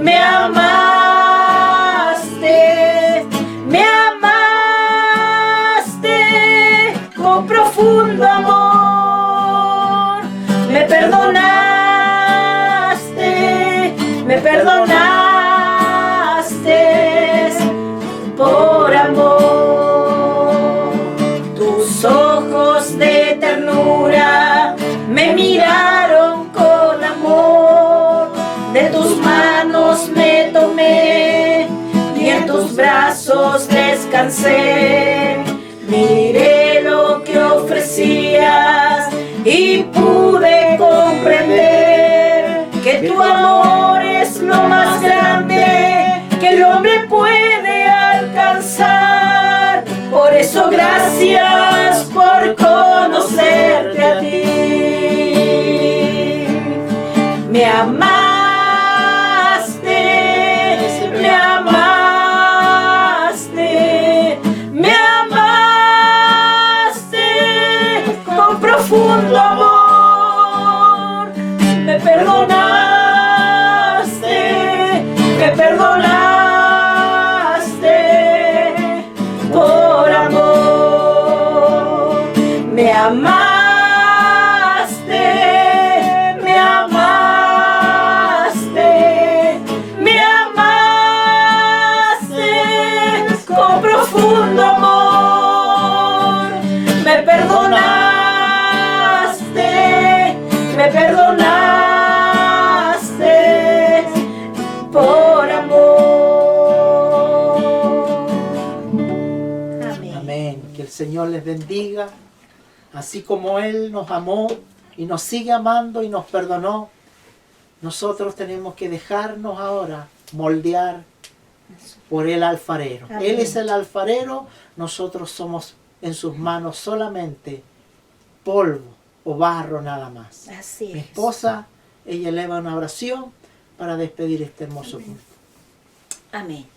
me amaste, me amaste con profundo amor. Me perdonaste por amor. Tus ojos de ternura me miraron con amor, de tus manos me tomé y en tus brazos descansé. Miré lo que ofrecías y pude comprender que tu amor es lo más grande que el hombre puede alcanzar. Por eso gracias por conocerte a ti. Me amaste, me amaste, me amaste con profundo amor. Me perdonaste, me perdonaste por amor. Me amaste, me amaste, me amaste con profundo amor. Me perdonaste, me perdonaste Señor les bendiga. Así como Él nos amó y nos sigue amando y nos perdonó, nosotros tenemos que dejarnos ahora moldear por el alfarero. Amén. Él es el alfarero, nosotros somos en sus manos solamente polvo o barro nada más. Así Mi es. esposa, ella eleva una oración para despedir este hermoso culto. Amén.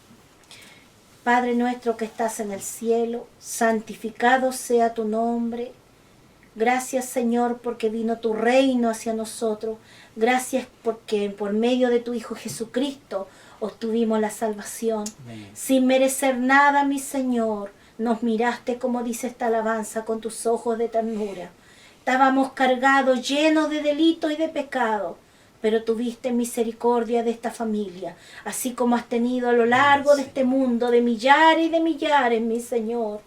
Padre nuestro que estás en el cielo, santificado sea tu nombre. Gracias, Señor, porque vino tu reino hacia nosotros. Gracias porque por medio de tu Hijo Jesucristo obtuvimos la salvación. Amén. Sin merecer nada, mi Señor, nos miraste, como dice esta alabanza, con tus ojos de ternura. Estábamos cargados, llenos de delito y de pecado, pero tuviste misericordia de esta familia, así como has tenido a lo largo de este mundo de millares y de millares, mi Señor.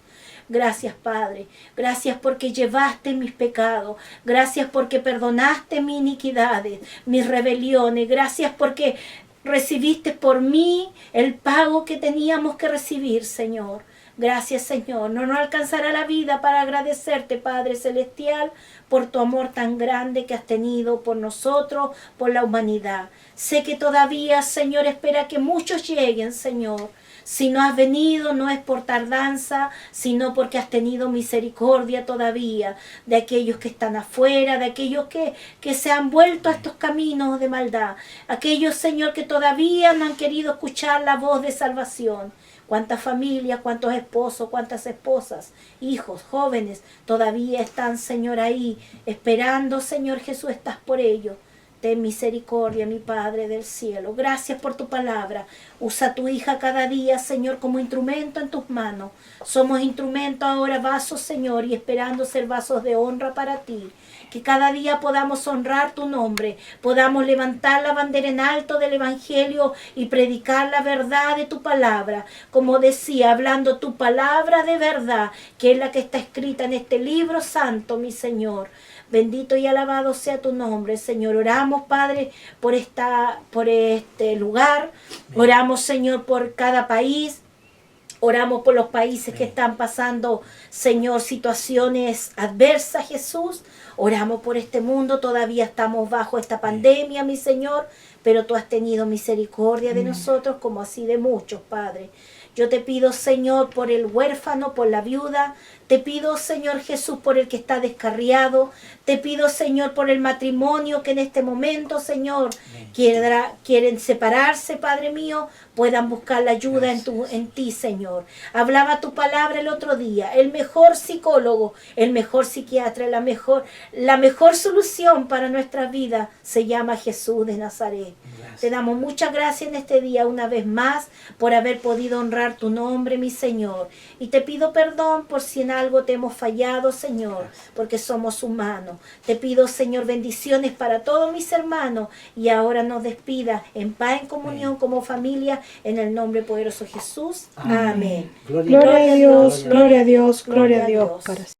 Gracias, Padre. Gracias porque llevaste mis pecados. Gracias porque perdonaste mis iniquidades, mis rebeliones. Gracias porque recibiste por mí el pago que teníamos que recibir, Señor. Gracias, Señor. No nos alcanzará la vida para agradecerte, Padre Celestial, por tu amor tan grande que has tenido por nosotros, por la humanidad. Sé que todavía, Señor, espera que muchos lleguen, Señor. Si no has venido, no es por tardanza, sino porque has tenido misericordia todavía de aquellos que están afuera, de aquellos que se han vuelto a estos caminos de maldad. Aquellos, Señor, que todavía no han querido escuchar la voz de salvación. Cuántas familias, cuántos esposos, cuántas esposas, hijos, jóvenes, todavía están, Señor, ahí, esperando, Señor Jesús, estás por ellos. Ten misericordia, mi Padre del cielo. Gracias por tu palabra. Usa a tu hija cada día, Señor, como instrumento en tus manos. Somos instrumentos ahora, vasos, Señor, y esperando ser vasos de honra para ti. Que cada día podamos honrar tu nombre, podamos levantar la bandera en alto del Evangelio y predicar la verdad de tu palabra. Como decía, hablando tu palabra de verdad, que es la que está escrita en este libro santo, mi Señor. Bendito y alabado sea tu nombre, Señor. Oramos, Padre, por este lugar. Oramos, Señor, por cada país. Oramos por los países que están pasando, Señor, situaciones adversas, Jesús. Oramos por este mundo. Todavía estamos bajo esta pandemia, mi Señor. Pero tú has tenido misericordia de nosotros como así de muchos, Padre. Yo te pido, Señor, por el huérfano, por la viuda. Te pido, Señor Jesús, por el que está descarriado. Te pido, Señor, por el matrimonio que en este momento, Señor, quieren separarse, Padre mío, puedan buscar la ayuda en ti, Señor. Hablaba tu palabra el otro día. El mejor psicólogo, el mejor psiquiatra, la mejor solución para nuestra vida se llama Jesús de Nazaret. Gracias. Te damos muchas gracias en este día una vez más por haber podido honrar tu nombre, mi Señor. Y te pido perdón por si en algo te hemos fallado, Señor, porque somos humanos. Te pido, Señor, bendiciones para todos mis hermanos y ahora nos despida en paz, en comunión, como familia, en el nombre poderoso de Jesús. Amén. Gloria Gloria a Dios, gloria a Dios, gloria a Dios. Gloria a Dios.